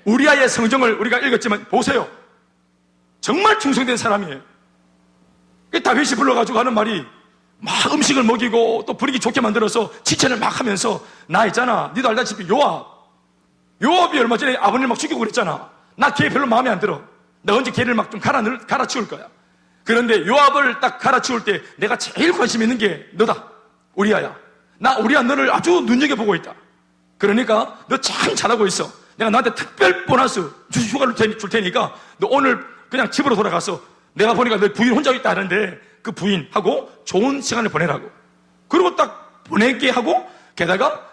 우리아의 성정을 우리가 읽었지만 보세요. 정말 충성된 사람이에요. 다윗이 불러가지고 하는 말이 막 음식을 먹이고 또 분위기 좋게 만들어서 칭찬을 막 하면서, 나 있잖아, 니도 알다시피 요압이 얼마 전에 아버님을 막 죽이고 그랬잖아. 나 걔 별로 마음에 안 들어. 나 언제 걔를 막 좀 갈아치울 거야. 그런데 요압을 딱 갈아치울 때 내가 제일 관심 있는 게 너다, 우리아야. 나 우리아 너를 아주 눈여겨보고 있다. 그러니까 너 참 잘하고 있어. 내가 너한테 특별 보너스 휴가를 줄 테니까 너 오늘 그냥 집으로 돌아가서, 내가 보니까 너 부인 혼자 있다 하는데 그 부인하고 좋은 시간을 보내라고. 그리고 딱 보내게 하고 게다가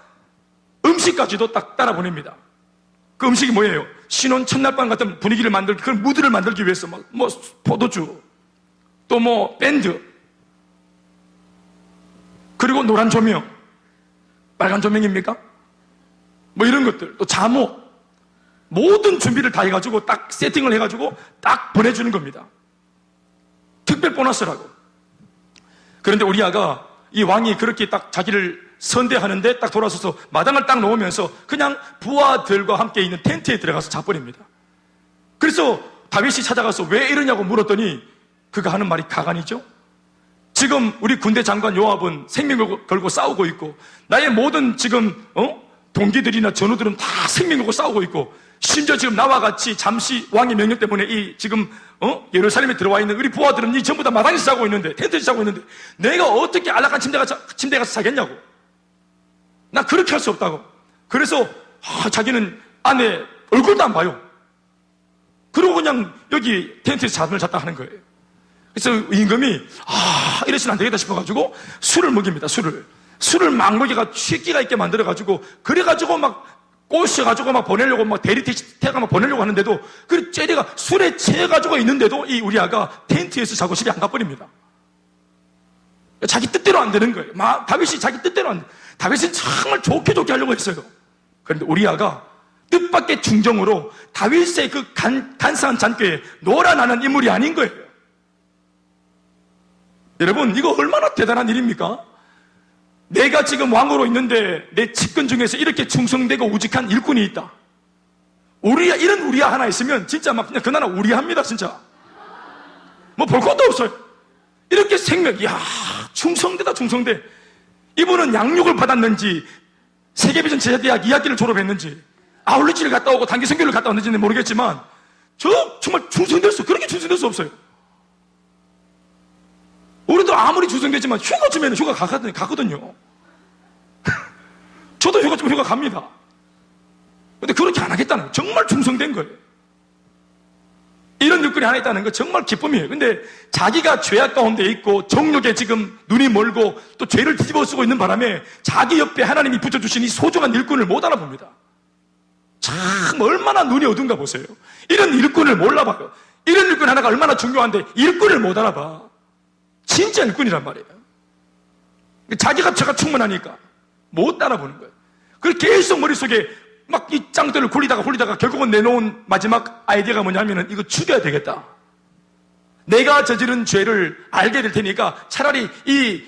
음식까지도 딱 따라 보냅니다. 그 음식이 뭐예요? 신혼 첫날 밤 같은 분위기를 만들기, 그런 무드를 만들기 위해서 뭐 포도주, 또 뭐 밴드, 그리고 노란 조명, 빨간 조명입니까? 뭐 이런 것들, 또 잠옷, 모든 준비를 다 해가지고 딱 세팅을 해가지고 딱 보내주는 겁니다. 특별 보너스라고. 그런데 우리아가, 이 왕이 그렇게 딱 자기를 선대하는데 딱 돌아서서 마당을 딱 놓으면서 그냥 부하들과 함께 있는 텐트에 들어가서 자버립니다. 그래서 다윗이 찾아가서 왜 이러냐고 물었더니 그가 하는 말이 가관이죠. 지금 우리 군대 장관 요압은 생명을 걸고 싸우고 있고 나의 모든 지금 동기들이나 전우들은 다 생명 걸고 싸우고 있고 심지어 지금 나와 같이 잠시 왕의 명령 때문에 이 지금 예루살렘에 들어와 있는 우리 부하들은 이 전부 다 마당에서 자고 있는데 텐트에서 자고 있는데 내가 어떻게 안락한 침대 가서 자겠냐고. 나 그렇게 할 수 없다고. 그래서 자기는 아내 얼굴도 안 봐요. 그러고 그냥 여기 텐트에서 잠을 잤다 하는 거예요. 그래서 임금이 이러시면 안 되겠다 싶어가지고 술을 먹입니다. 술을 막 먹여가 취기가 있게 만들어가지고 그래가지고 막 꼬셔가지고 막 보내려고 막 대리 택시가 막 보내려고 하는데도 그 째리가 술에 취해가지고 있는데도 이 우리아가 텐트에서 자고 집에 안 가버립니다. 자기 뜻대로 안 되는 거예요. 다윗이 자기 뜻대로 안 돼. 다윗은 정말 좋게 하려고 했어요. 그런데 우리아가 뜻밖의 중정으로 다윗의 그 간사한 잔꾀에 놀아나는 인물이 아닌 거예요. 여러분, 이거 얼마나 대단한 일입니까? 내가 지금 왕으로 있는데 내 측근 중에서 이렇게 충성되고 우직한 일꾼이 있다. 이런 우리아 하나 있으면 진짜 막 그냥 그 나라 우리합니다, 진짜. 뭐 볼 것도 없어요. 이렇게 충성되다, 충성돼. 이분은 양육을 받았는지, 세계비전 제자대학 2학기를 졸업했는지, 아울리치를 갔다 오고 단기 선교를 갔다 왔는지는 모르겠지만, 정말 그렇게 충성될 수 없어요. 우리도 아무리 충성되지만 휴가 주면 휴가 가거든요. 저도 휴가 주면 휴가 갑니다. 근데 그렇게 안 하겠다는 거예요. 정말 충성된 거예요. 이런 일꾼이 하나 있다는 거 정말 기쁨이에요. 근데 자기가 죄악 가운데 있고 정욕에 지금 눈이 멀고 또 죄를 뒤집어 쓰고 있는 바람에 자기 옆에 하나님이 붙여주신 이 소중한 일꾼을 못 알아봅니다. 참 얼마나 눈이 어두운가 보세요. 이런 일꾼을 몰라봐요. 이런 일꾼 하나가 얼마나 중요한데 일꾼을 못 알아봐. 진짜 일꾼이란 말이에요. 자기가 죄가 충분하니까 못 따라보는 거예요. 그래서 계속 머릿속에 막 이 짱들을 굴리다가 결국은 내놓은 마지막 아이디어가 뭐냐면은 이거 죽여야 되겠다. 내가 저지른 죄를 알게 될 테니까 차라리 이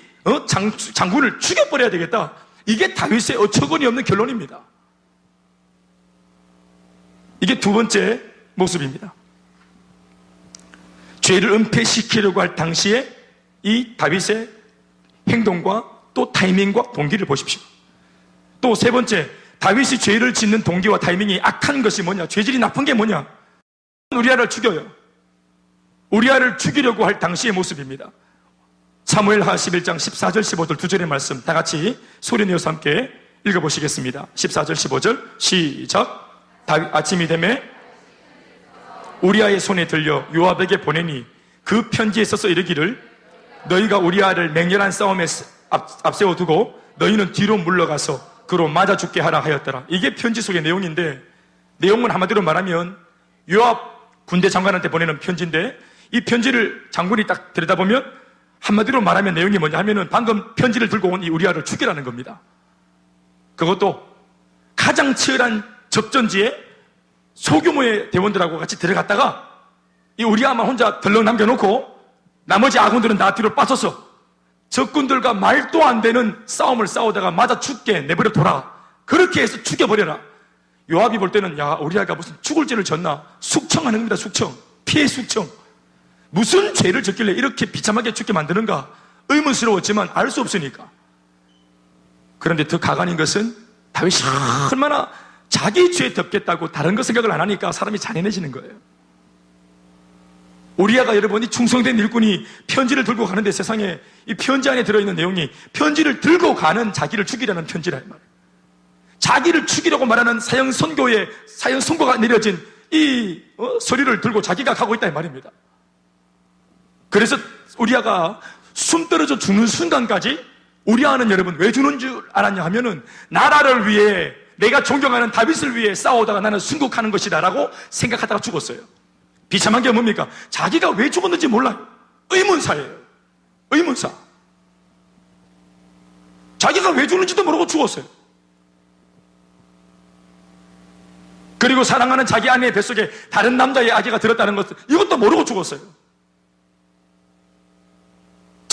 장군을 죽여버려야 되겠다. 이게 다윗의 어처구니 없는 결론입니다. 이게 두 번째 모습입니다. 죄를 은폐시키려고 할 당시에 이 다윗의 행동과 또 타이밍과 동기를 보십시오. 또 세 번째, 다윗이 죄를 짓는 동기와 타이밍이 악한 것이 뭐냐? 죄질이 나쁜 게 뭐냐? 우리아를 죽여요. 우리아를 죽이려고 할 당시의 모습입니다. 사무엘하 11장 14절 15절 두 절의 말씀 다 같이 소리내어서 함께 읽어보시겠습니다. 14절 15절 시작. 다윗 아침이 되매 우리아의 손에 들려 요압에게 보내니 그 편지에 써서 이르기를 너희가 우리아를 맹렬한 싸움에 앞세워두고 너희는 뒤로 물러가서 그로 맞아 죽게 하라 하였더라. 이게 편지 속의 내용인데 내용은 한마디로 말하면 요압 군대 장관한테 보내는 편지인데 이 편지를 장군이 딱 들여다보면 한마디로 말하면 내용이 뭐냐 하면은 방금 편지를 들고 온 이 우리아를 죽이라는 겁니다. 그것도 가장 치열한 접전지에 소규모의 대원들하고 같이 들어갔다가 이 우리아만 혼자 덜렁 남겨놓고 나머지 아군들은 다 뒤로 빠져서 적군들과 말도 안 되는 싸움을 싸우다가 맞아 죽게 내버려 둬라. 그렇게 해서 죽여버려라. 요압이 볼 때는 우리아가 무슨 죽을 죄를 졌나? 숙청하는 겁니다. 숙청. 피해 숙청. 무슨 죄를 졌길래 이렇게 비참하게 죽게 만드는가? 의문스러웠지만 알 수 없으니까. 그런데 더 가관인 것은 다윗이 얼마나 자기 죄에 덮겠다고 다른 거 생각을 안 하니까 사람이 잔인해지는 거예요. 우리아가 여러분이 충성된 일꾼이 편지를 들고 가는데 세상에 이 편지 안에 들어있는 내용이 편지를 들고 가는 자기를 죽이려는 편지라 말이에요. 자기를 죽이려고 말하는 사형 선고가 내려진 이 서류를 들고 자기가 가고 있다 이 말입니다. 그래서 우리아가 숨 떨어져 죽는 순간까지 우리아는 여러분 왜 죽는 줄 알았냐 하면은 나라를 위해 내가 존경하는 다윗을 위해 싸우다가 나는 순국하는 것이다 라고 생각하다가 죽었어요. 비참한 게 뭡니까? 자기가 왜 죽었는지 몰라요. 의문사예요. 의문사. 자기가 왜 죽는지도 모르고 죽었어요. 그리고 사랑하는 자기 아내의 뱃속에 다른 남자의 아기가 들었다는 것 이것도 모르고 죽었어요.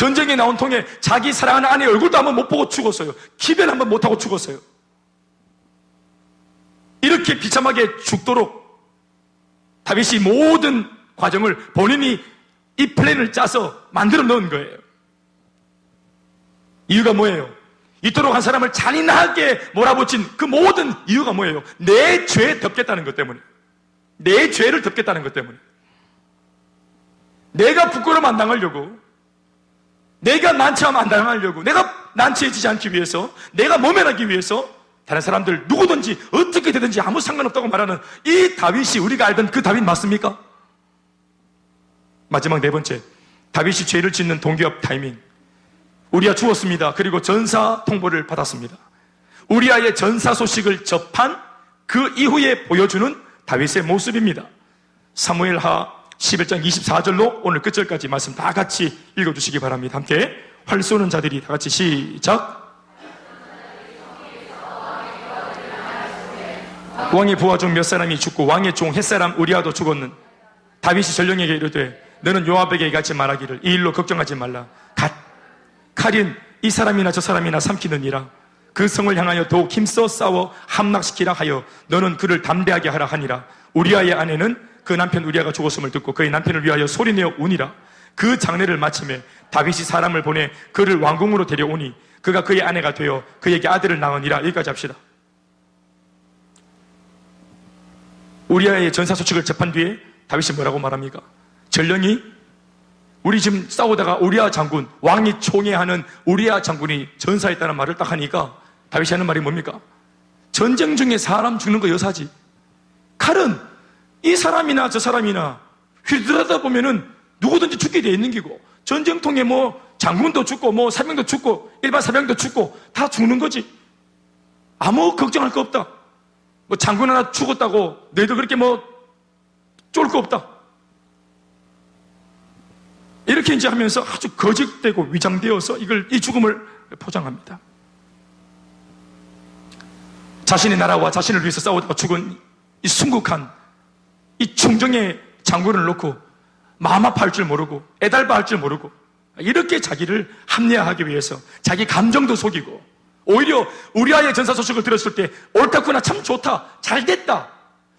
전쟁에 나온 통에 자기 사랑하는 아내 얼굴도 한번 못 보고 죽었어요. 기변 한번 못하고 죽었어요. 이렇게 비참하게 죽도록 다윗이 모든 과정을 본인이 이 플랜을 짜서 만들어 놓은 거예요. 이유가 뭐예요? 이토록 한 사람을 잔인하게 몰아붙인 그 모든 이유가 뭐예요? 내 죄 덮겠다는 것 때문에. 내 죄를 덮겠다는 것 때문에. 내가 부끄러움 안 당하려고, 내가 난처함 안 당하려고, 내가 난처해지지 않기 위해서, 내가 모면하기 위해서 다른 사람들 누구든지 어떻게 되든지 아무 상관없다고 말하는 이 다윗이 우리가 알던 그 다윗 맞습니까? 마지막 네 번째, 다윗이 죄를 짓는 동기업 타이밍. 우리아 죽었습니다. 그리고 전사 통보를 받았습니다. 우리아의 전사 소식을 접한 그 이후에 보여주는 다윗의 모습입니다. 사무엘하 11장 24절로 오늘 끝절까지 말씀 다 같이 읽어주시기 바랍니다. 함께 활 쏘는 자들이 다 같이 시작. 왕의 부하 중 몇 사람이 죽고 왕의 종 햇사람 우리아도 죽었는. 다윗이 전령에게 이르되 너는 요압에게 같이 말하기를 이 일로 걱정하지 말라. 칼인 이 사람이나 저 사람이나 삼키느니라. 그 성을 향하여 더욱 힘써 싸워 함락시키라 하여 너는 그를 담대하게 하라 하니라. 우리아의 아내는 그 남편 우리아가 죽었음을 듣고 그의 남편을 위하여 소리내어 우니라. 그 장례를 마침에 다윗이 사람을 보내 그를 왕궁으로 데려오니 그가 그의 아내가 되어 그에게 아들을 낳으니라. 여기까지 합시다. 우리아의 전사 소식을 접한 뒤에 다윗이 뭐라고 말합니까? 전령이 우리 지금 싸우다가 우리아 장군, 왕이 총애하는 우리아 장군이 전사했다는 말을 딱 하니까 다윗이 하는 말이 뭡니까? 전쟁 중에 사람 죽는 거 여사지. 칼은 이 사람이나 저 사람이나 휘두르다 보면은 누구든지 죽게 돼 있는 기고, 전쟁통에 뭐 장군도 죽고 뭐 사병도 죽고 일반 사병도 죽고 다 죽는 거지. 아무 걱정할 거 없다. 뭐 장군 하나 죽었다고 너희도 그렇게 뭐 쫄 거 없다. 이렇게 이제 하면서 아주 거짓되고 위장되어서 이 죽음을 포장합니다. 자신의 나라와 자신을 위해서 싸우다가 죽은 이 순국한 이 충정의 장군을 놓고 마음 아파할 줄 모르고 애달파할 줄 모르고 이렇게 자기를 합리화하기 위해서 자기 감정도 속이고 오히려 우리아의 전사 소식을 들었을 때 옳다구나, 참 좋다, 잘 됐다,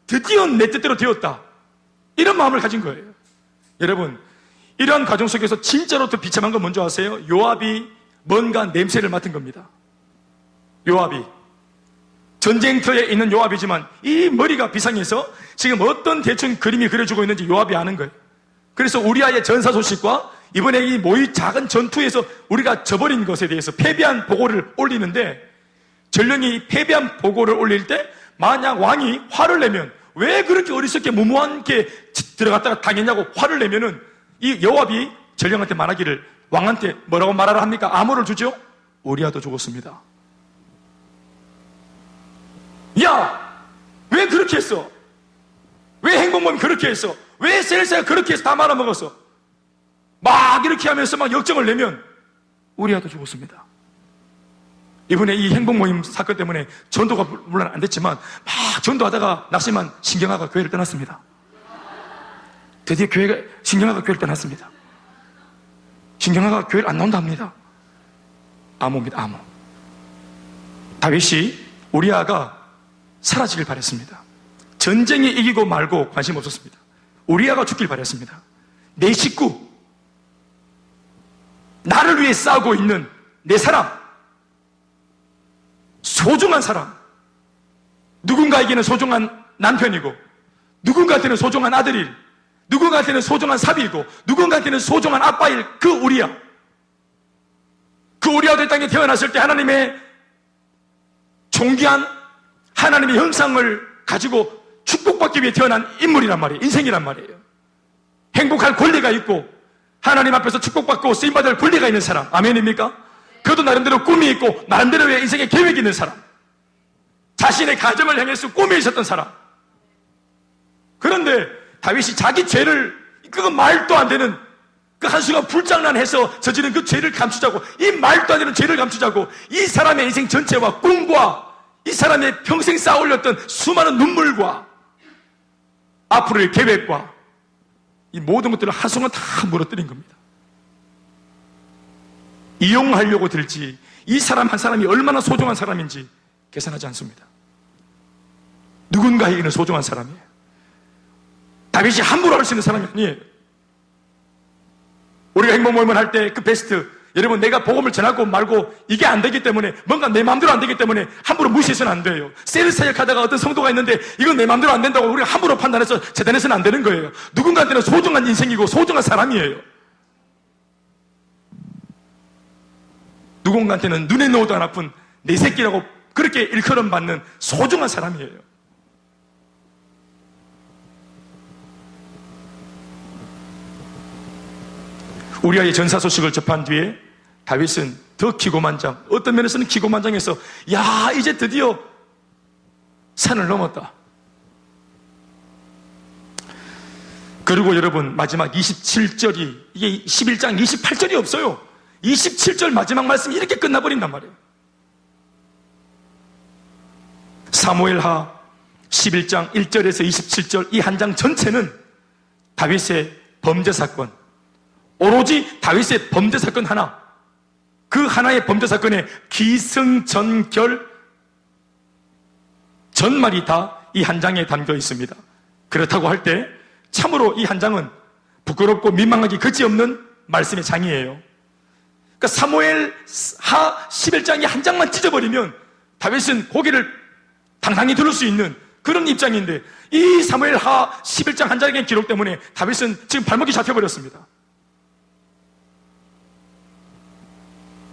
드디어 내 뜻대로 되었다, 이런 마음을 가진 거예요. 여러분, 이러한 과정 속에서 진짜로 더 비참한 건 뭔지 아세요? 요압이 뭔가 냄새를 맡은 겁니다. 요압이 전쟁터에 있는 요압이지만 이 머리가 비상해서 지금 어떤 대충 그림이 그려지고 있는지 요압이 아는 거예요. 그래서 우리아의 전사 소식과 이번에 이 모의 작은 전투에서 우리가 져버린 것에 대해서 패배한 보고를 올리는데, 전령이 패배한 보고를 올릴 때 만약 왕이 화를 내면 왜 그렇게 어리석게 무모하게 들어갔다가 당했냐고 화를 내면은 이 요압이 전령한테 말하기를, 왕한테 뭐라고 말하라 합니까? 암호를 주죠? 우리아도 죽었습니다. 야! 왜 그렇게 했어? 왜 행복범이 그렇게 했어? 왜 셀세가 그렇게 해서 다 말아먹었어? 막 이렇게 하면서 막 역정을 내면 우리아도 죽었습니다. 이번에 이 행복모임 사건 때문에 전도가 물론 안 됐지만 막 전도하다가 낙심한 신경아가 교회를 떠났습니다. 드디어 신경아가 교회를 떠났습니다. 신경아가 교회를 안 나온다 합니다. 암호입니다, 암호. 다윗이 우리아가 사라지길 바랬습니다. 전쟁에 이기고 말고 관심 없었습니다. 우리아가 죽길 바랬습니다. 내 식구, 나를 위해 싸우고 있는 내 사람, 소중한 사람, 누군가에게는 소중한 남편이고, 누군가한테는 소중한 아들일, 누군가한테는 소중한 사비이고, 누군가한테는 소중한 아빠일 그 우리아. 그 우리아도 이 땅에 태어났을 때 하나님의 존귀한 하나님의 형상을 가지고 축복받기 위해 태어난 인물이란 말이에요. 인생이란 말이에요. 행복할 권리가 있고 하나님 앞에서 축복받고 쓰임받을 권리가 있는 사람. 아멘입니까? 그것도 나름대로 꿈이 있고 나름대로의 인생의 계획이 있는 사람, 자신의 가정을 향해서 꿈이 있었던 사람. 그런데 다윗이 자기 죄를, 그건 말도 안 되는 그 한순간 불장난해서 저지른 그 죄를 감추자고, 이 말도 안 되는 죄를 감추자고 이 사람의 인생 전체와 꿈과 이 사람의 평생 쌓아 올렸던 수많은 눈물과 앞으로의 계획과 이 모든 것들을 한순간 다 무너뜨린 겁니다. 이용하려고 들지 이 사람 한 사람이 얼마나 소중한 사람인지 계산하지 않습니다. 누군가에게는 소중한 사람이에요. 다윗이 함부로 할 수 있는 사람이 아니에요. 우리가 행복 모임을 할 때 그 베스트, 여러분 내가 복음을 전하고 말고 이게 안 되기 때문에 뭔가 내 마음대로 안 되기 때문에 함부로 무시해서는 안 돼요. 세일 사역하다가 어떤 성도가 있는데 이건 내 마음대로 안 된다고 우리가 함부로 판단해서 재단해서는 안 되는 거예요. 누군가한테는 소중한 인생이고 소중한 사람이에요. 누군가한테는 눈에 넣어도 안 아픈 내 새끼라고 그렇게 일컬음 받는 소중한 사람이에요. 우리아의 전사 소식을 접한 뒤에 다윗은 더 기고만장, 어떤 면에서는 기고만장해서 야 이제 드디어 산을 넘었다. 그리고 여러분 마지막 27절이 이게 11장 28절이 없어요. 27절 마지막 말씀이 이렇게 끝나버린단 말이에요. 사무엘하 11장 1절에서 27절 이 한 장 전체는 다윗의 범죄 사건, 오로지 다윗의 범죄 사건 하나, 그 하나의 범죄 사건의 기승전결 전말이 다 이 한 장에 담겨 있습니다. 그렇다고 할 때 참으로 이 한 장은 부끄럽고 민망하기 그지없는 말씀의 장이에요. 그러니까 사무엘하 11장이 한 장만 찢어버리면 다윗은 고개를 당당히 들을 수 있는 그런 입장인데 이 사무엘하 11장 한 장의 기록 때문에 다윗은 지금 발목이 잡혀버렸습니다.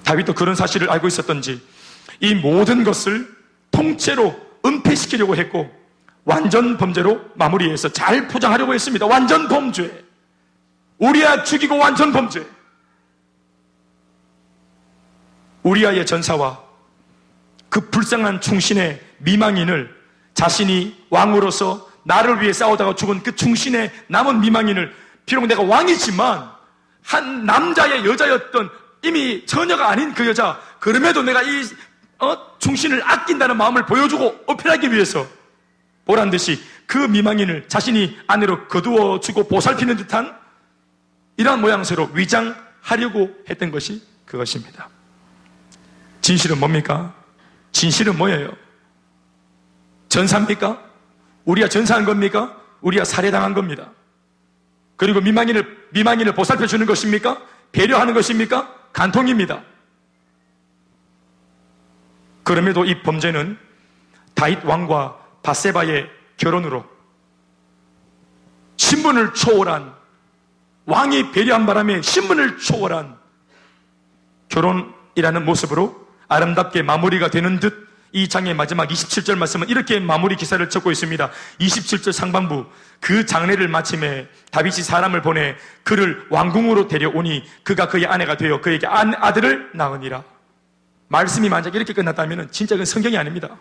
다윗도 그런 사실을 알고 있었던지 이 모든 것을 통째로 은폐시키려고 했고 완전 범죄로 마무리해서 잘 포장하려고 했습니다. 완전 범죄. 우리아 죽이고 완전 범죄. 우리아의 전사와 그 불쌍한 충신의 미망인을 자신이 왕으로서 나를 위해 싸우다가 죽은 그 충신의 남은 미망인을 비록 내가 왕이지만 한 남자의 여자였던 이미 처녀가 아닌 그 여자, 그럼에도 내가 이 충신을 아낀다는 마음을 보여주고 어필하기 위해서 보란듯이 그 미망인을 자신이 아내로 거두어주고 보살피는 듯한 이러한 모양새로 위장하려고 했던 것이 그것입니다. 진실은 뭡니까? 진실은 뭐예요? 전사입니까? 우리가 전사한 겁니까? 우리가 살해당한 겁니다. 그리고 미망인을 보살펴주는 것입니까? 배려하는 것입니까? 간통입니다. 그럼에도 이 범죄는 다윗 왕과 바세바의 결혼으로 신분을 초월한, 왕이 배려한 바람에 신분을 초월한 결혼이라는 모습으로 아름답게 마무리가 되는 듯 이 장의 마지막 27절 말씀은 이렇게 마무리 기사를 적고 있습니다. 27절 상반부, 그 장례를 마침에 다윗이 사람을 보내 그를 왕궁으로 데려오니 그가 그의 아내가 되어 그에게 아들을 낳으니라. 말씀이 만약 이렇게 끝났다면 진짜 그건 성경이 아닙니다.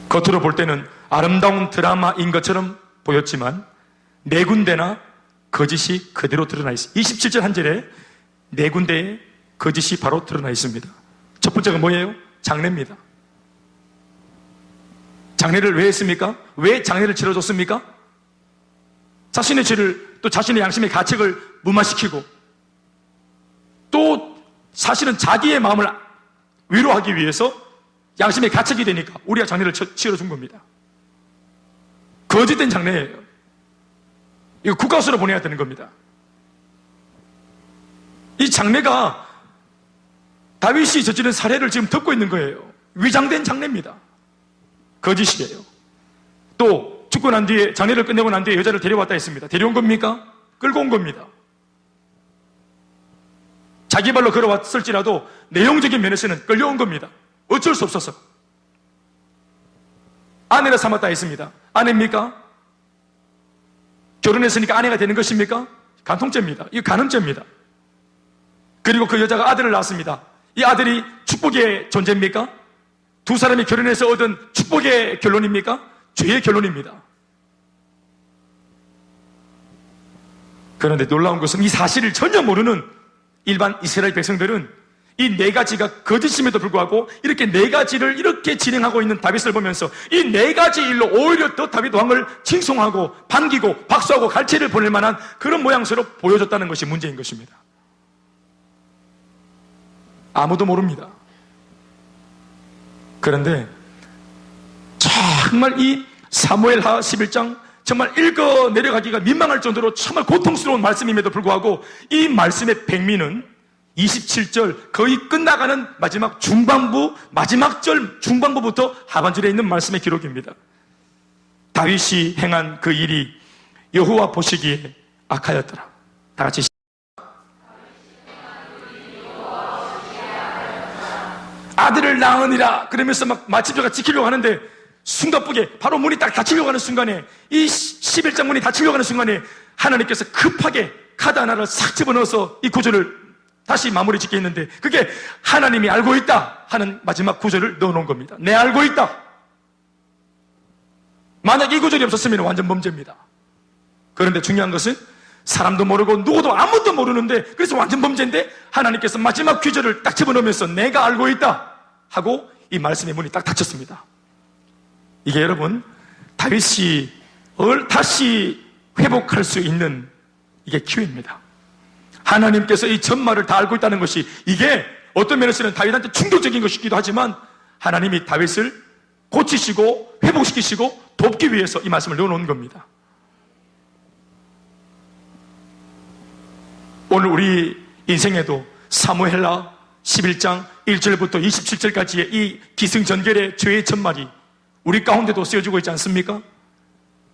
겉으로 볼 때는 아름다운 드라마인 것처럼 보였지만 네 군데나 거짓이 그대로 드러나 있습니다. 27절 한 절에 네 군데의 거짓이 바로 드러나 있습니다. 첫 번째가 뭐예요? 장례입니다. 장례를 왜 했습니까? 왜 장례를 치러줬습니까? 자신의 죄를, 또 자신의 양심의 가책을 무마시키고 또 사실은 자기의 마음을 위로하기 위해서 양심의 가책이 되니까 우리가 장례를 치러준 겁니다. 거짓된 장례예요. 이거 국가수로 보내야 되는 겁니다. 이 장례가 다윗이 저지른 사례를 지금 덮고 있는 거예요. 위장된 장례입니다. 거짓이에요. 또 죽고 난 뒤에, 장례를 끝내고 난 뒤에 여자를 데려왔다 했습니다. 데려온 겁니까? 끌고 온 겁니다. 자기 발로 걸어왔을지라도 내용적인 면에서는 끌려온 겁니다. 어쩔 수 없어서. 아내를 삼았다 했습니다. 아내입니까? 결혼했으니까 아내가 되는 것입니까? 간통죄입니다. 이거 간음죄입니다. 그리고 그 여자가 아들을 낳았습니다. 이 아들이 축복의 존재입니까? 두 사람이 결혼해서 얻은 축복의 결론입니까? 죄의 결론입니다. 그런데 놀라운 것은 이 사실을 전혀 모르는 일반 이스라엘 백성들은 이 네 가지가 거짓임에도 불구하고 이렇게 네 가지를 이렇게 진행하고 있는 다윗을 보면서 이 네 가지 일로 오히려 더 다윗 왕을 칭송하고 반기고 박수하고 갈채를 보낼 만한 그런 모양새로 보여줬다는 것이 문제인 것입니다. 아무도 모릅니다. 그런데 정말 이 사무엘하 11장 정말 읽어 내려가기가 민망할 정도로 정말 고통스러운 말씀임에도 불구하고 이 말씀의 백미는 27절 거의 끝나가는 마지막 중반부, 마지막 절 중반부부터 하반절에 있는 말씀의 기록입니다. 다윗이 행한 그 일이 여호와 보시기에 악하였더라. 다 같이 아들을 낳으니라 그러면서 막 마침표가 지키려고 하는데 숨가쁘게 바로 문이 딱 닫히려고 하는 순간에 이 11장 문이 닫히려고 하는 순간에 하나님께서 급하게 카드 하나를 싹 집어넣어서 이 구절을 다시 마무리 짓게 했는데 그게 하나님이 알고 있다 하는 마지막 구절을 넣어놓은 겁니다. 내 알고 있다. 만약 이 구절이 없었으면 완전 범죄입니다. 그런데 중요한 것은 사람도 모르고 누구도 아무도 모르는데 그래서 완전 범죄인데 하나님께서 마지막 구절을 딱 집어넣으면서 내가 알고 있다 하고 이 말씀의 문이 딱 닫혔습니다. 이게 여러분 다윗이 다시 회복할 수 있는 이게 기회입니다. 하나님께서 이 전말을 다 알고 있다는 것이 이게 어떤 면에서는 다윗한테 충격적인 것이기도 하지만 하나님이 다윗을 고치시고 회복시키시고 돕기 위해서 이 말씀을 넣어놓은 겁니다. 오늘 우리 인생에도 사무엘하 11장 1절부터 27절까지의 이 기승전결의 죄의 전말이 우리 가운데도 쓰여지고 있지 않습니까?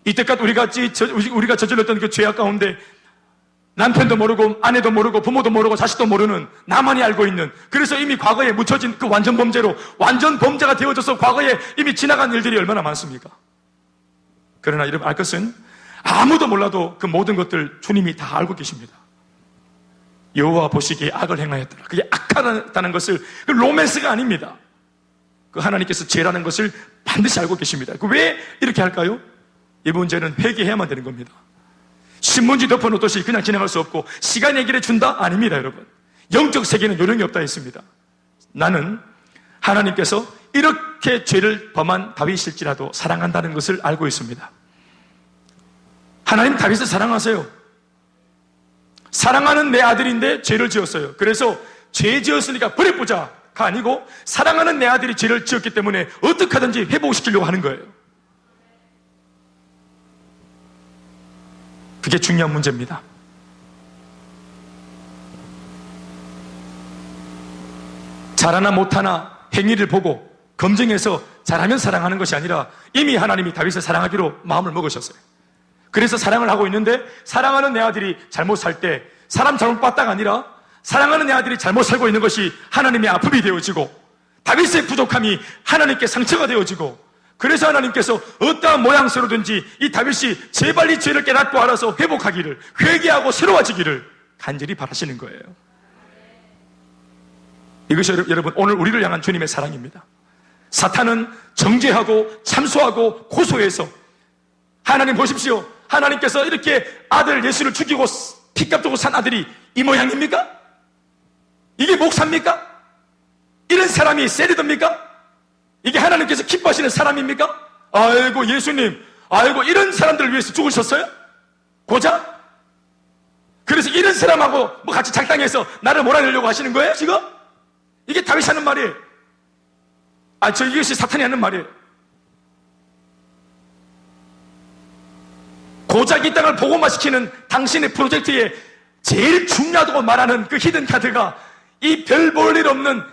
이때까지 우리가 저질렀던 그 죄악 가운데 남편도 모르고 아내도 모르고 부모도 모르고 자식도 모르는 나만이 알고 있는 그래서 이미 과거에 묻혀진 그 완전 범죄로 완전 범죄가 되어져서 과거에 이미 지나간 일들이 얼마나 많습니까? 그러나 여러분 알 것은 아무도 몰라도 그 모든 것들 주님이 다 알고 계십니다. 여호와 보시기에 악을 행하였더라. 그게 악하다는 것을 그 로맨스가 아닙니다. 그 하나님께서 죄라는 것을 반드시 알고 계십니다. 왜 이렇게 할까요? 이 문제는 회개해야만 되는 겁니다. 신문지 덮어놓듯이 그냥 지나갈 수 없고 시간 얘기를 준다? 아닙니다, 여러분. 영적 세계는 요령이 없다 했습니다. 나는 하나님께서 이렇게 죄를 범한 다윗일지라도 사랑한다는 것을 알고 있습니다. 하나님 다윗을 사랑하세요. 사랑하는 내 아들인데 죄를 지었어요. 그래서 죄 지었으니까 버려보자가 아니고 사랑하는 내 아들이 죄를 지었기 때문에 어떻게 하든지 회복시키려고 하는 거예요. 그게 중요한 문제입니다. 잘하나 못하나 행위를 보고 검증해서 잘하면 사랑하는 것이 아니라 이미 하나님이 다윗을 사랑하기로 마음을 먹으셨어요. 그래서 사랑을 하고 있는데 사랑하는 내 아들이 잘못 살 때 사람 잘못 봤다가 아니라 사랑하는 내 아들이 잘못 살고 있는 것이 하나님의 아픔이 되어지고 다윗의 부족함이 하나님께 상처가 되어지고 그래서 하나님께서 어떠한 모양새로든지 이 다윗이 제발 이 죄를 깨닫고 알아서 회복하기를 회개하고 새로워지기를 간절히 바라시는 거예요. 이것이 여러분 오늘 우리를 향한 주님의 사랑입니다. 사탄은 정죄하고 참소하고 고소해서 하나님 보십시오. 하나님께서 이렇게 아들 예수를 죽이고 피값 주고 산 아들이 이 모양입니까? 이게 목사입니까? 이런 사람이 세리듭니까? 이게 하나님께서 기뻐하시는 사람입니까? 아이고 예수님, 아이고 이런 사람들을 위해서 죽으셨어요? 고작? 그래서 이런 사람하고 뭐 같이 작당해서 나를 몰아내려고 하시는 거예요 지금? 이게 다윗이 하는 말이에요. 이것이 사탄이 하는 말이에요. 고작 이 땅을 복음화시키는 당신의 프로젝트에 제일 중요하다고 말하는 그 히든 카드가 이 별 볼 일 없는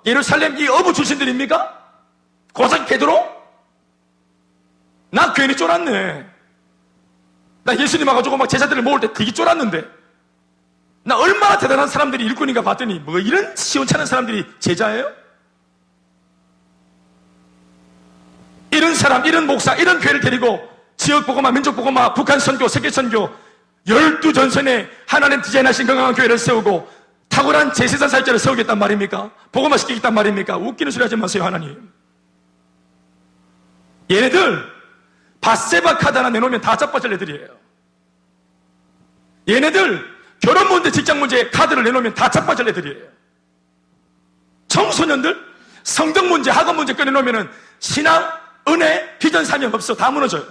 예루살렘 이 어부 출신들입니까? 고작 베드로? 나 괜히 쫄았네. 나 예수님 와가지고 막 제자들을 모을 때 되게 쫄았는데 나 얼마나 대단한 사람들이 일꾼인가 봤더니 뭐 이런 시원찮은 사람들이 제자예요? 이런 사람, 이런 목사, 이런 교회를 데리고 지역복음화, 민족복음화, 북한 선교, 세계 선교 12전선에 하나님 디자인하신 건강한 교회를 세우고 탁월한 제세상 살자를 세우겠단 말입니까? 복음화 시키겠단 말입니까? 웃기는 소리 하지 마세요, 하나님. 얘네들 바세바 카드 하나 내놓으면 다 자빠질 애들이에요. 얘네들 결혼 문제, 직장 문제 카드를 내놓으면 다 자빠질 애들이에요. 청소년들 성적 문제, 학업 문제 꺼내놓으면 신앙, 은혜, 비전, 사명 없어. 다 무너져요.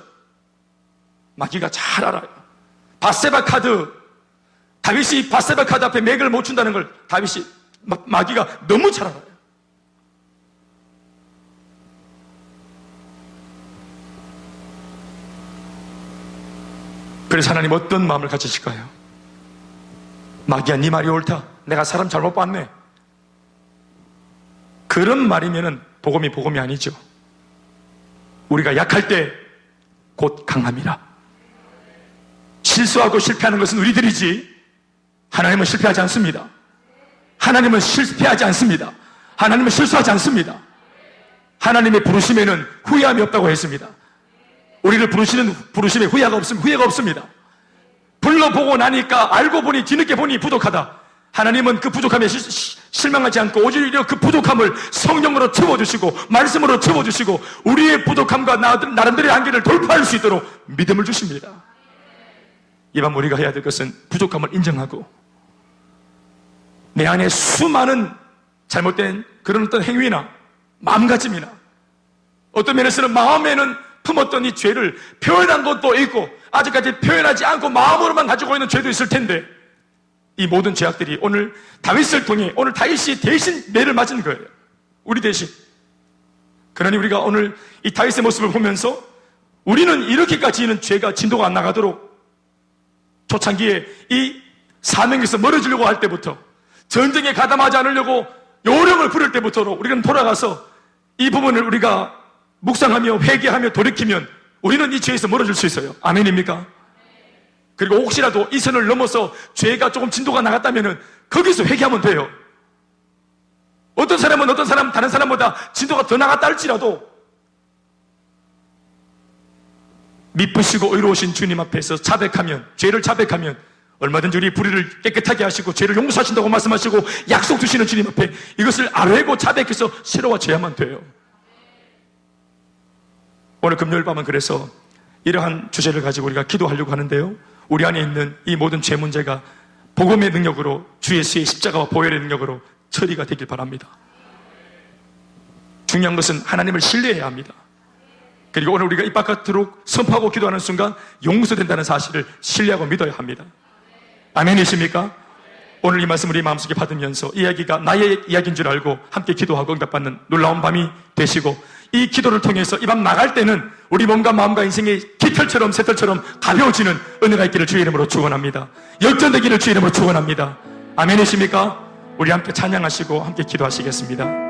마귀가 잘 알아요. 밧세바 카드, 다윗이 밧세바 카드 앞에 맥을 못 춘다는 걸 다윗이, 마귀가 너무 잘 알아요. 그래서 하나님 어떤 마음을 가지실까요? 마귀야, 네 말이 옳다. 내가 사람 잘못 봤네. 그런 말이면은 복음이 아니죠. 우리가 약할 때 곧 강함이라. 실수하고 실패하는 것은 우리들이지 하나님은 실패하지 않습니다. 하나님은 실패하지 않습니다. 하나님은 실수하지 않습니다. 하나님의 부르심에는 후회함이 없다고 했습니다. 우리를 부르시는 부르심에 후회가 없습니다. 불러보고 나니까 알고 보니 뒤늦게 보니 부족하다. 하나님은 그 부족함에 실망하지 않고 오히려 그 부족함을 성령으로 채워주시고 말씀으로 채워주시고 우리의 부족함과 나름대로의 한계를 돌파할 수 있도록 믿음을 주십니다. 이밤 우리가 해야 될 것은 부족함을 인정하고 내 안에 수많은 잘못된 그런 어떤 행위나 마음가짐이나 어떤 면에서는 마음에는 품었던 이 죄를 표현한 것도 있고 아직까지 표현하지 않고 마음으로만 가지고 있는 죄도 있을 텐데 이 모든 죄악들이 오늘 다윗을 통해 오늘 다윗이 대신 매를 맞은 거예요. 우리 대신. 그러니 우리가 오늘 이 다윗의 모습을 보면서 우리는 이렇게까지는 죄가 진도가 안 나가도록 초창기에 이 사명에서 멀어지려고 할 때부터 전쟁에 가담하지 않으려고 요령을 부릴 때부터로 우리는 돌아가서 이 부분을 우리가 묵상하며 회개하며 돌이키면 우리는 이 죄에서 멀어질 수 있어요. 아멘입니까? 그리고 혹시라도 이 선을 넘어서 죄가 조금 진도가 나갔다면 거기서 회개하면 돼요. 어떤 사람은 다른 사람보다 진도가 더 나갔다 할지라도 미쁘시고 의로우신 주님 앞에서 자백하면, 죄를 자백하면 얼마든지 우리 불의를 깨끗하게 하시고 죄를 용서하신다고 말씀하시고 약속 주시는 주님 앞에 이것을 아뢰고 자백해서 새로워져야만 돼요. 오늘 금요일 밤은 그래서 이러한 주제를 가지고 우리가 기도하려고 하는데요, 우리 안에 있는 이 모든 죄 문제가 복음의 능력으로 주 예수의 십자가와 보혈의 능력으로 처리가 되길 바랍니다. 중요한 것은 하나님을 신뢰해야 합니다. 그리고 오늘 우리가 입 바깥으로 선포하고 기도하는 순간 용서된다는 사실을 신뢰하고 믿어야 합니다. 아멘이십니까? 오늘 이 말씀 우리 마음속에 받으면서 이 이야기가 나의 이야기인 줄 알고 함께 기도하고 응답받는 놀라운 밤이 되시고 이 기도를 통해서 이 밤 나갈 때는 우리 몸과 마음과 인생의 깃털처럼 새털처럼 가벼워지는 은혜가 있기를 주의 이름으로 축원합니다. 역전되기를 주의 이름으로 축원합니다. 아멘이십니까? 우리 함께 찬양하시고 함께 기도하시겠습니다.